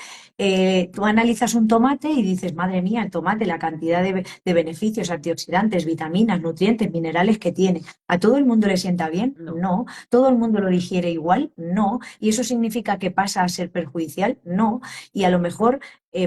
Tú analizas un tomate y dices, madre mía, el tomate, la cantidad de beneficios, antioxidantes, vitaminas, nutrientes, minerales que tiene. ¿A todo el mundo le sienta bien? No. No. ¿Todo el mundo lo digiere igual? No. ¿Y eso significa que pasa a ser perjudicial? No. Y a lo mejor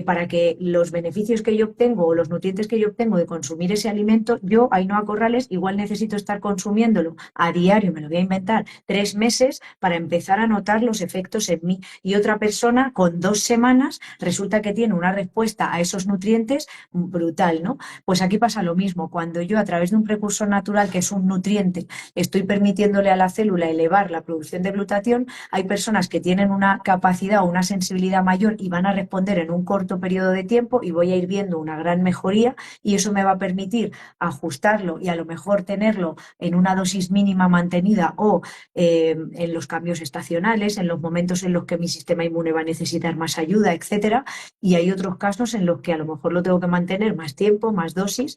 para que los beneficios que yo obtengo o los nutrientes que yo obtengo de consumir ese alimento, yo, Ainhoa Corrales, igual necesito estar consumiéndolo a diario, me lo voy a inventar, 3 meses para empezar a notar los efectos en mí. Y otra persona con 2 semanas resulta que tiene una respuesta a esos nutrientes brutal, ¿no? Pues aquí pasa lo mismo. Cuando yo a través de un precursor natural que es un nutriente estoy permitiéndole a la célula elevar la producción de glutatión, hay personas que tienen una capacidad o una sensibilidad mayor y van a responder en un corto periodo de tiempo y voy a ir viendo una gran mejoría y eso me va a permitir ajustarlo y a lo mejor tenerlo en una dosis mínima mantenida o en los cambios estacionales, en los momentos en los que mi sistema inmune va a necesitar más ayuda, etcétera. Y hay otros casos en los que a lo mejor lo tengo que mantener más tiempo, más dosis.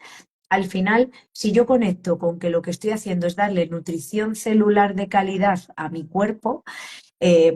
Al final, si yo conecto con que lo que estoy haciendo es darle nutrición celular de calidad a mi cuerpo,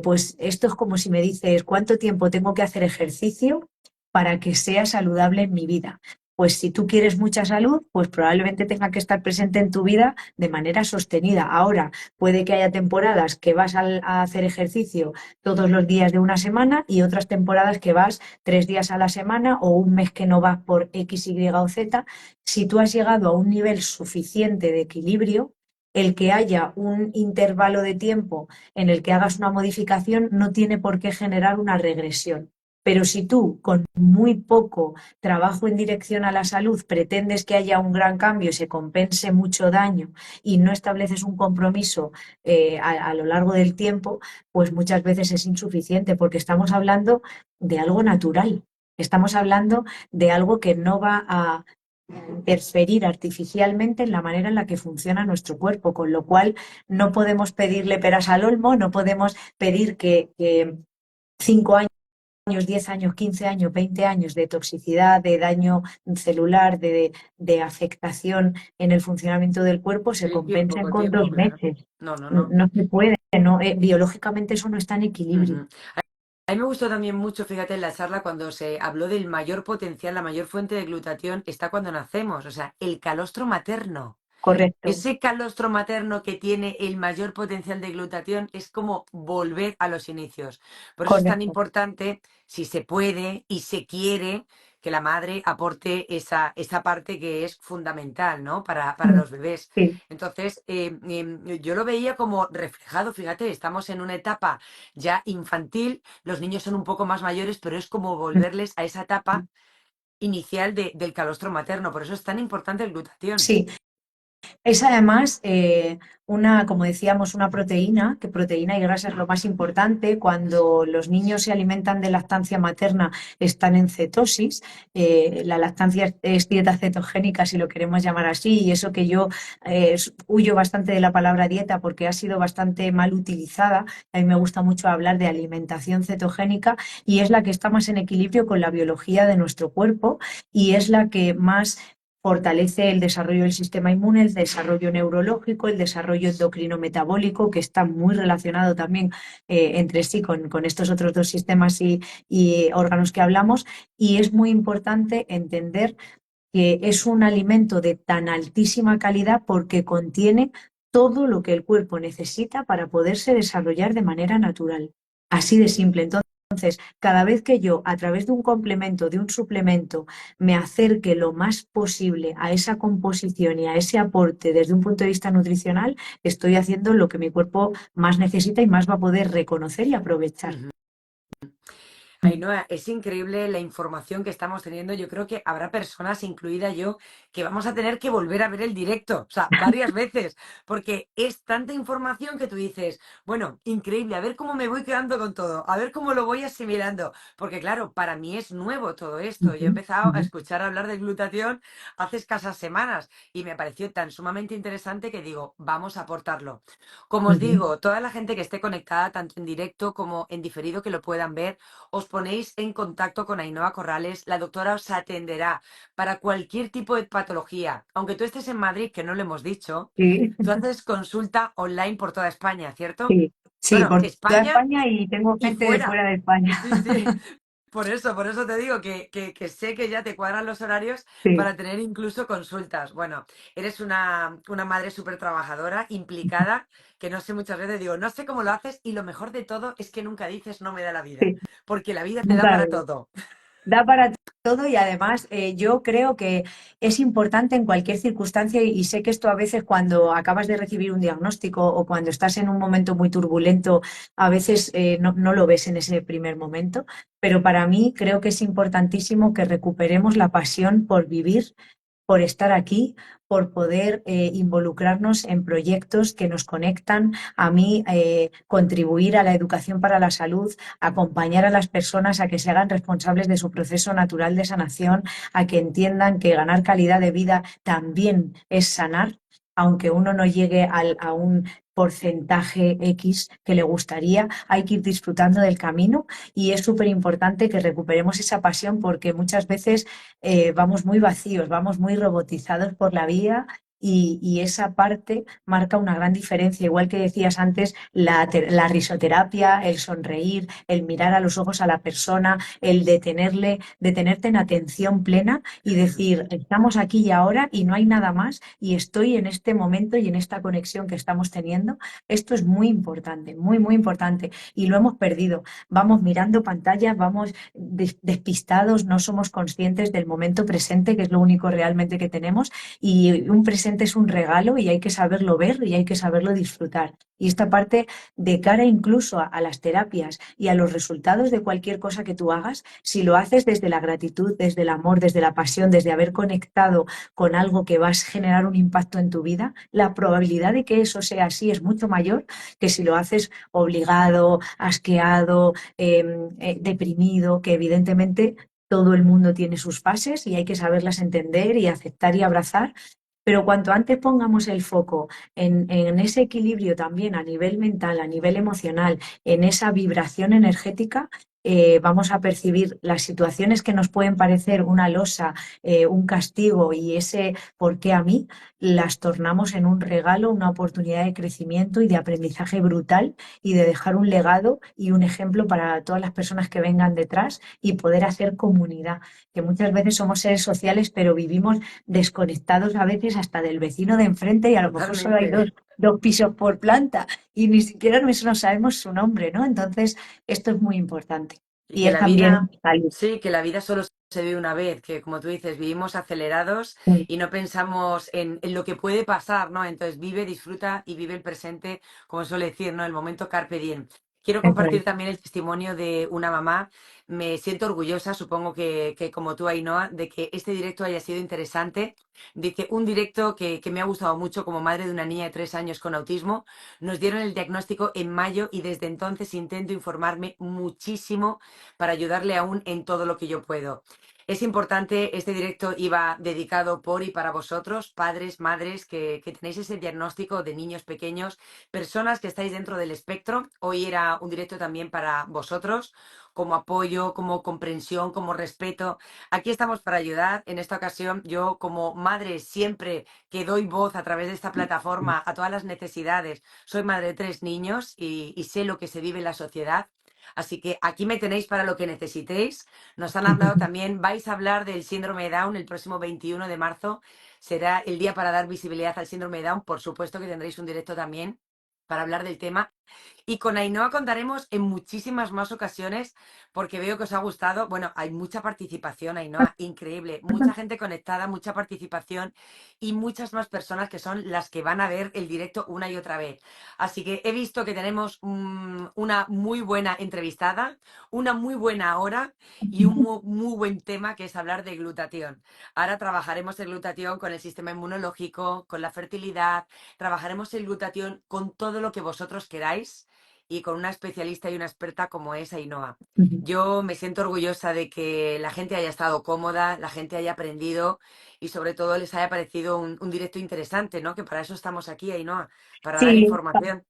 pues esto es como si me dices cuánto tiempo tengo que hacer ejercicio para que sea saludable en mi vida. Pues si tú quieres mucha salud, pues probablemente tenga que estar presente en tu vida de manera sostenida. Ahora, puede que haya temporadas que vas a hacer ejercicio todos los días de una semana y otras temporadas que vas 3 días a la semana o un mes que no vas por X, Y o Z. Si tú has llegado a un nivel suficiente de equilibrio, el que haya un intervalo de tiempo en el que hagas una modificación no tiene por qué generar una regresión. Pero si tú, con muy poco trabajo en dirección a la salud, pretendes que haya un gran cambio y se compense mucho daño y no estableces un compromiso a lo largo del tiempo, pues muchas veces es insuficiente porque estamos hablando de algo natural. Estamos hablando de algo que no va a interferir artificialmente en la manera en la que funciona nuestro cuerpo, con lo cual no podemos pedirle peras al olmo, no podemos pedir que 5 años, 10 años, 15 años, 20 años de toxicidad, de daño celular, de afectación en el funcionamiento del cuerpo se En compensen poco con tiempo, dos claro. meses. No, no, no. No se puede, no, biológicamente eso no está en equilibrio. Ujú. A mí me gustó también mucho, fíjate, en la charla cuando se habló del mayor potencial, la mayor fuente de glutatión está cuando nacemos, o sea, el calostro materno. Correcto, Ese calostro materno que tiene el mayor potencial de glutatión es como volver a los inicios. Por eso es tan correcto. importante, si se puede y se quiere, que la madre aporte esa parte que es fundamental, ¿no? Para los bebés. Sí, Entonces, yo lo veía como reflejado, fíjate, estamos en una etapa ya infantil, los niños son un poco más mayores, pero es como volverles a esa etapa inicial del calostro materno. Por eso es tan importante el glutatión. sí. Es además como decíamos, una proteína, que proteína y grasa es lo más importante. Cuando los niños se alimentan de lactancia materna, están en cetosis. La lactancia es dieta cetogénica, si lo queremos llamar así, y eso que yo huyo bastante de la palabra dieta porque ha sido bastante mal utilizada. A mí me gusta mucho hablar de alimentación cetogénica y es la que está más en equilibrio con la biología de nuestro cuerpo y es la que más fortalece el desarrollo del sistema inmune, el desarrollo neurológico, el desarrollo endocrino metabólico, que está muy relacionado también entre sí con estos otros dos sistemas y órganos que hablamos. Y es muy importante entender que es un alimento de tan altísima calidad porque contiene todo lo que el cuerpo necesita para poderse desarrollar de manera natural. Así de simple. Entonces, Entonces, cada vez que yo, a través de un complemento, de un suplemento, me acerque lo más posible a esa composición y a ese aporte desde un punto de vista nutricional, estoy haciendo lo que mi cuerpo más necesita y más va a poder reconocer y aprovechar. Ujú. Ainhoa, es increíble la información que estamos teniendo. Yo creo que habrá personas, incluida yo, que vamos a tener que volver a ver el directo, o sea, varias veces, porque es tanta información que tú dices, bueno, increíble, a ver cómo me voy quedando con todo, a ver cómo lo voy asimilando, porque claro, para mí es nuevo todo esto. Yo he Ujú, empezado a ujú, escuchar hablar de glutatión hace escasas semanas y me pareció tan sumamente interesante que digo, vamos a aportarlo. Como os ujú. digo, toda la gente que esté conectada, tanto en directo como en diferido, que lo puedan ver, os ponéis en contacto con Ainhoa Corrales, la doctora os atenderá para cualquier tipo de patología. Aunque tú estés en Madrid, que no lo hemos dicho, Sí, tú haces consulta online por toda España, ¿cierto? sí, sí, Bueno, por toda España España y tengo y gente de fuera. fuera de España. Sí, sí. Por eso te digo que sé que ya te cuadran los horarios Sí, para tener incluso consultas. Bueno, eres una madre súper trabajadora, implicada, que no sé muchas veces, digo, no sé cómo lo haces y lo mejor de todo es que nunca dices no me da la vida, sí, porque la vida te da nunca para digo. todo. Da para todo y además yo creo que es importante en cualquier circunstancia y sé que esto a veces cuando acabas de recibir un diagnóstico o cuando estás en un momento muy turbulento, a veces no lo ves en ese primer momento, pero para mí creo que es importantísimo que recuperemos la pasión por vivir, por estar aquí, por poder involucrarnos en proyectos que nos conectan, a mí contribuir a la educación para la salud, acompañar a las personas a que se hagan responsables de su proceso natural de sanación, a que entiendan que ganar calidad de vida también es sanar, aunque uno no llegue a un porcentaje X que le gustaría, hay que ir disfrutando del camino y es súper importante que recuperemos esa pasión porque muchas veces vamos muy vacíos, vamos muy robotizados por la vida y esa parte marca una gran diferencia. Igual que decías antes, la risoterapia, el sonreír, el mirar a los ojos a la persona, el detenerte en atención plena y decir, estamos aquí y ahora y no hay nada más y estoy en este momento y en esta conexión que estamos teniendo. Esto es muy importante, muy, muy importante y lo hemos perdido. Vamos mirando pantallas, vamos despistados, no somos conscientes del momento presente, que es lo único realmente que tenemos, y un presente es un regalo y hay que saberlo ver y hay que saberlo disfrutar. Y esta parte de cara incluso a las terapias y a los resultados de cualquier cosa que tú hagas, si lo haces desde la gratitud, desde el amor, desde la pasión, desde haber conectado con algo que vas a generar un impacto en tu vida, la probabilidad de que eso sea así es mucho mayor que si lo haces obligado, asqueado, deprimido, que evidentemente todo el mundo tiene sus fases y hay que saberlas entender y aceptar y abrazar. Pero cuanto antes pongamos el foco en ese equilibrio también a nivel mental, a nivel emocional, en esa vibración energética, vamos a percibir las situaciones que nos pueden parecer una losa, un castigo y ese ¿por qué a mí? Las tornamos en un regalo, una oportunidad de crecimiento y de aprendizaje brutal y de dejar un legado y un ejemplo para todas las personas que vengan detrás y poder hacer comunidad, que muchas veces somos seres sociales, pero vivimos desconectados a veces hasta del vecino de enfrente y a lo mejor solo hay Totalmente. dos pisos por planta y ni siquiera no sabemos su nombre, ¿no? Entonces, esto es muy importante Y y que es la también vida, salud. sí, que la vida solo se vive una vez, que como tú dices, vivimos acelerados Sí, y no pensamos en lo que puede pasar, ¿no? Entonces vive, disfruta y vive el presente, como suele decir, ¿no? El momento carpe diem. Quiero eso es. compartir también el testimonio de una mamá. Me siento orgullosa, supongo que como tú, Ainhoa, de que este directo haya sido interesante. Dice, un directo que me ha gustado mucho como madre de una niña de 3 años con autismo. Nos dieron el diagnóstico en mayo y desde entonces intento informarme muchísimo para ayudarle aún en todo lo que yo puedo. Es importante, este directo iba dedicado por y para vosotros, padres, madres, que tenéis ese diagnóstico de niños pequeños, personas que estáis dentro del espectro. Hoy era un directo también para vosotros, como apoyo, como comprensión, como respeto. Aquí estamos para ayudar. En esta ocasión, yo como madre siempre que doy voz a través de esta plataforma a todas las necesidades, soy madre de 3 niños y sé lo que se vive en la sociedad. Así que aquí me tenéis para lo que necesitéis. Nos han hablado también, vais a hablar del síndrome de Down el próximo 21 de marzo. Será el día para dar visibilidad al síndrome de Down. Por supuesto que tendréis un directo también para hablar del tema. Y con Ainhoa contaremos en muchísimas más ocasiones porque veo que os ha gustado. Bueno, hay mucha participación, Ainhoa, increíble. Mucha gente conectada, mucha participación y muchas más personas que son las que van a ver el directo una y otra vez. Así que he visto que tenemos una muy buena entrevistada, una muy buena hora y un muy buen tema que es hablar de glutatión. Ahora trabajaremos el glutatión con el sistema inmunológico, con la fertilidad, trabajaremos el glutatión con todo lo que vosotros queráis y con una especialista y una experta como es Ainhoa. Yo me siento orgullosa de que la gente haya estado cómoda, la gente haya aprendido y sobre todo les haya parecido un directo interesante, ¿no? Que para eso estamos aquí, Ainhoa, para dar Sí, información.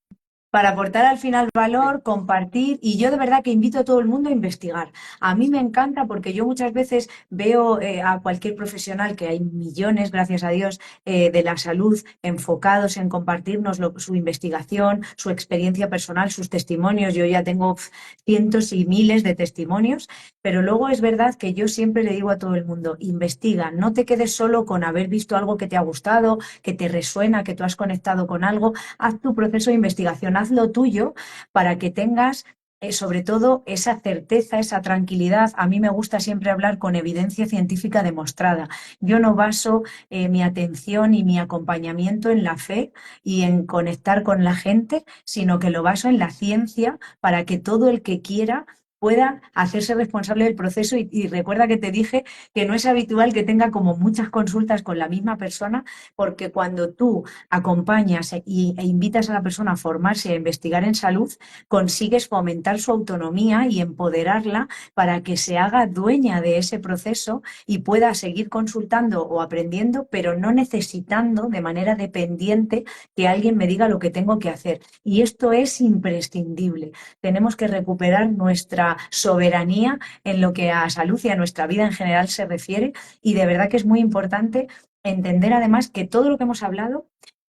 para aportar al final Sí. valor, compartir, y yo de verdad que invito a todo el mundo a investigar. A mí me encanta porque yo muchas veces veo a cualquier profesional, que hay millones, gracias a Dios, de la salud enfocados en compartirnos su investigación, su experiencia personal, sus testimonios. Yo ya tengo cientos y miles de testimonios, pero luego es verdad que yo siempre le digo a todo el mundo, investiga, no te quedes solo con haber visto algo que te ha gustado, que te resuena, que tú has conectado con algo. Haz tu proceso de investigación, haz lo tuyo para que tengas sobre todo esa certeza, esa tranquilidad. A mí me gusta siempre hablar con evidencia científica demostrada. Yo no baso mi atención y mi acompañamiento en la fe y en conectar con la gente, sino que lo baso en la ciencia para que todo el que quiera pueda hacerse responsable del proceso y recuerda que te dije que no es habitual que tenga como muchas consultas con la misma persona, porque cuando tú acompañas e invitas a la persona a formarse y a investigar en salud, consigues fomentar su autonomía y empoderarla para que se haga dueña de ese proceso y pueda seguir consultando o aprendiendo, pero no necesitando de manera dependiente que alguien me diga lo que tengo que hacer. Y esto es imprescindible. Tenemos que recuperar nuestra soberanía en lo que a salud y a nuestra vida en general se refiere, y de verdad que es muy importante entender además que todo lo que hemos hablado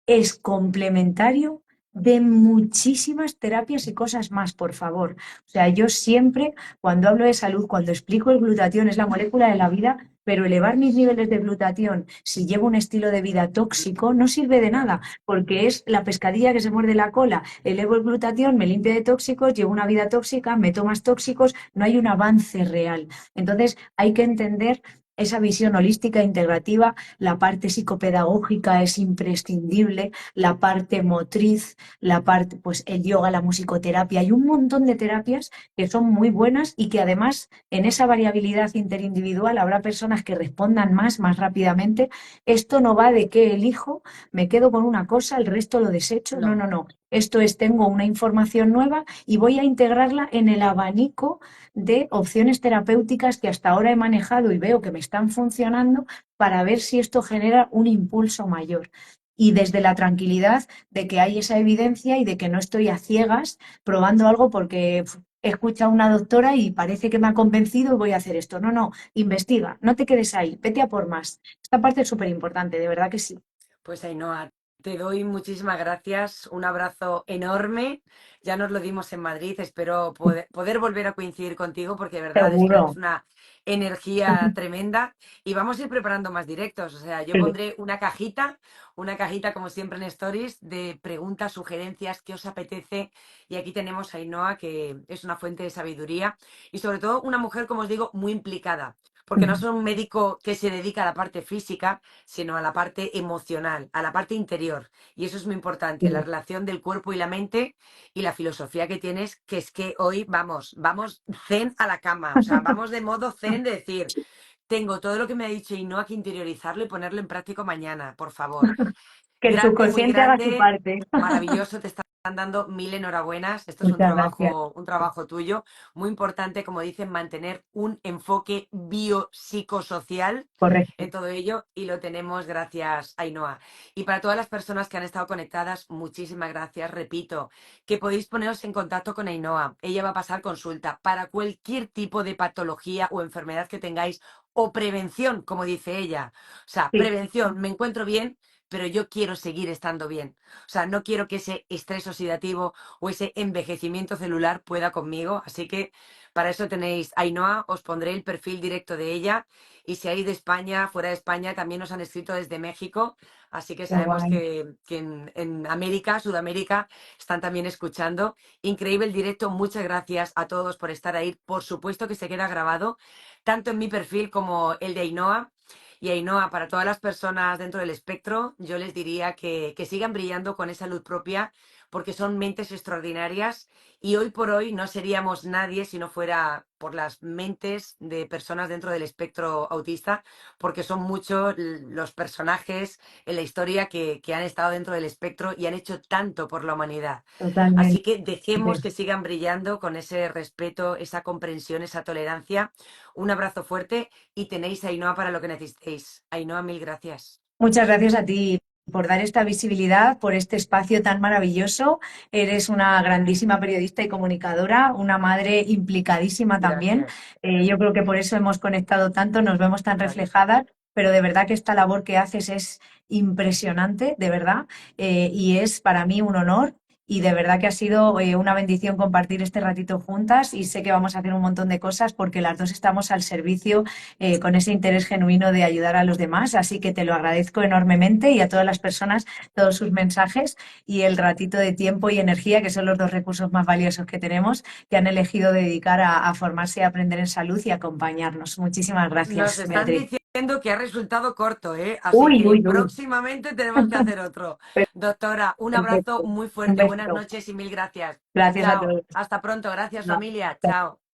es complementario de muchísimas terapias y cosas más, por favor. O sea, yo siempre, cuando hablo de salud, cuando explico el glutatión, es la molécula de la vida, pero elevar mis niveles de glutatión si llevo un estilo de vida tóxico no sirve de nada, porque es la pescadilla que se muerde la cola. Elevo el glutatión, me limpia de tóxicos, llevo una vida tóxica, meto más tóxicos, no hay un avance real. Entonces, hay que entender esa visión holística integrativa. La parte psicopedagógica es imprescindible, la parte motriz, la parte, pues el yoga, la musicoterapia, hay un montón de terapias que son muy buenas y que además en esa variabilidad interindividual habrá personas que respondan más rápidamente. Esto no va de qué elijo, me quedo con una cosa, el resto lo desecho. No, No. no, no. Esto es, tengo una información nueva y voy a integrarla en el abanico de opciones terapéuticas que hasta ahora he manejado y veo que me están funcionando para ver si esto genera un impulso mayor. Y desde la tranquilidad de que hay esa evidencia y de que no estoy a ciegas probando algo porque he escuchado a una doctora y parece que me ha convencido y voy a hacer esto. No, no, investiga, no te quedes ahí, vete a por más. Esta parte es súper importante, de verdad que sí. Pues Ainhoa, te doy muchísimas gracias, un abrazo enorme. Ya nos lo dimos en Madrid, espero poder volver a coincidir contigo porque de verdad es que Seguro. eres una energía tremenda y vamos a ir preparando más directos. O sea, yo pondré una cajita como siempre en Stories de preguntas, sugerencias, qué os apetece. Y aquí tenemos a Ainhoa, que es una fuente de sabiduría y sobre todo una mujer, como os digo, muy implicada. Porque no es un médico que se dedica a la parte física, sino a la parte emocional, a la parte interior. Y eso es muy importante, la relación del cuerpo y la mente y la filosofía que tienes, que es que hoy vamos zen a la cama, o sea, vamos de modo zen de decir, tengo todo lo que me ha dicho y no hay que interiorizarlo y ponerlo en práctica mañana, por favor. Que el Grande, muy subconsciente haga su grande, parte. maravilloso, te están dando mil enhorabuenas. Esto es Muchas gracias. un trabajo tuyo, muy importante, como dicen, mantener un enfoque biopsicosocial Correcto. en todo ello y lo tenemos gracias a Ainhoa. Y para todas las personas que han estado conectadas, muchísimas gracias. Repito, que podéis poneros en contacto con Ainhoa. Ella va a pasar consulta para cualquier tipo de patología o enfermedad que tengáis o prevención, como dice ella. O sea, Sí. prevención, me encuentro bien, pero yo quiero seguir estando bien. O sea, no quiero que ese estrés oxidativo o ese envejecimiento celular pueda conmigo. Así que Para eso tenéis Ainhoa, os pondré el perfil directo de ella. Y si hay de España, fuera de España, también nos han escrito desde México. Así que Qué sabemos guay. que en América, Sudamérica, están también escuchando. Increíble el directo. Muchas gracias a todos por estar ahí. Por supuesto que se queda grabado, tanto en mi perfil como el de Ainhoa. Y Ainhoa, para todas las personas dentro del espectro, yo les diría que sigan brillando con esa luz propia, porque son mentes extraordinarias y hoy por hoy no seríamos nadie si no fuera por las mentes de personas dentro del espectro autista, porque son muchos los personajes en la historia que han estado dentro del espectro y han hecho tanto por la humanidad. Totalmente. Así que dejemos que sigan brillando con ese respeto, esa comprensión, esa tolerancia. Un abrazo fuerte y tenéis a Ainhoa para lo que necesitéis. Ainhoa, mil gracias. Muchas gracias a ti por dar esta visibilidad, por este espacio tan maravilloso. Eres una grandísima periodista y comunicadora, una madre implicadísima también. Gracias, Yo creo que por eso hemos conectado tanto, nos vemos tan gracias. reflejadas, pero de verdad que esta labor que haces es impresionante, de verdad, y es para mí un honor. Y de verdad que ha sido una bendición compartir este ratito juntas y sé que vamos a hacer un montón de cosas porque las dos estamos al servicio con ese interés genuino de ayudar a los demás. Así que te lo agradezco enormemente y a todas las personas, todos sus mensajes y el ratito de tiempo y energía, que son los dos recursos más valiosos que tenemos, que han elegido dedicar a formarse y a aprender en salud y acompañarnos. Muchísimas Nos gracias, están Beatriz. diciendo que ha resultado corto, ¿eh? Así Uy, que uy, uy. próximamente tenemos que hacer otro. Doctora, un abrazo Perfecto. muy Un fuerte, buenas besito. noches y mil gracias. Gracias a Chao, todos. hasta pronto, gracias No. familia, chao.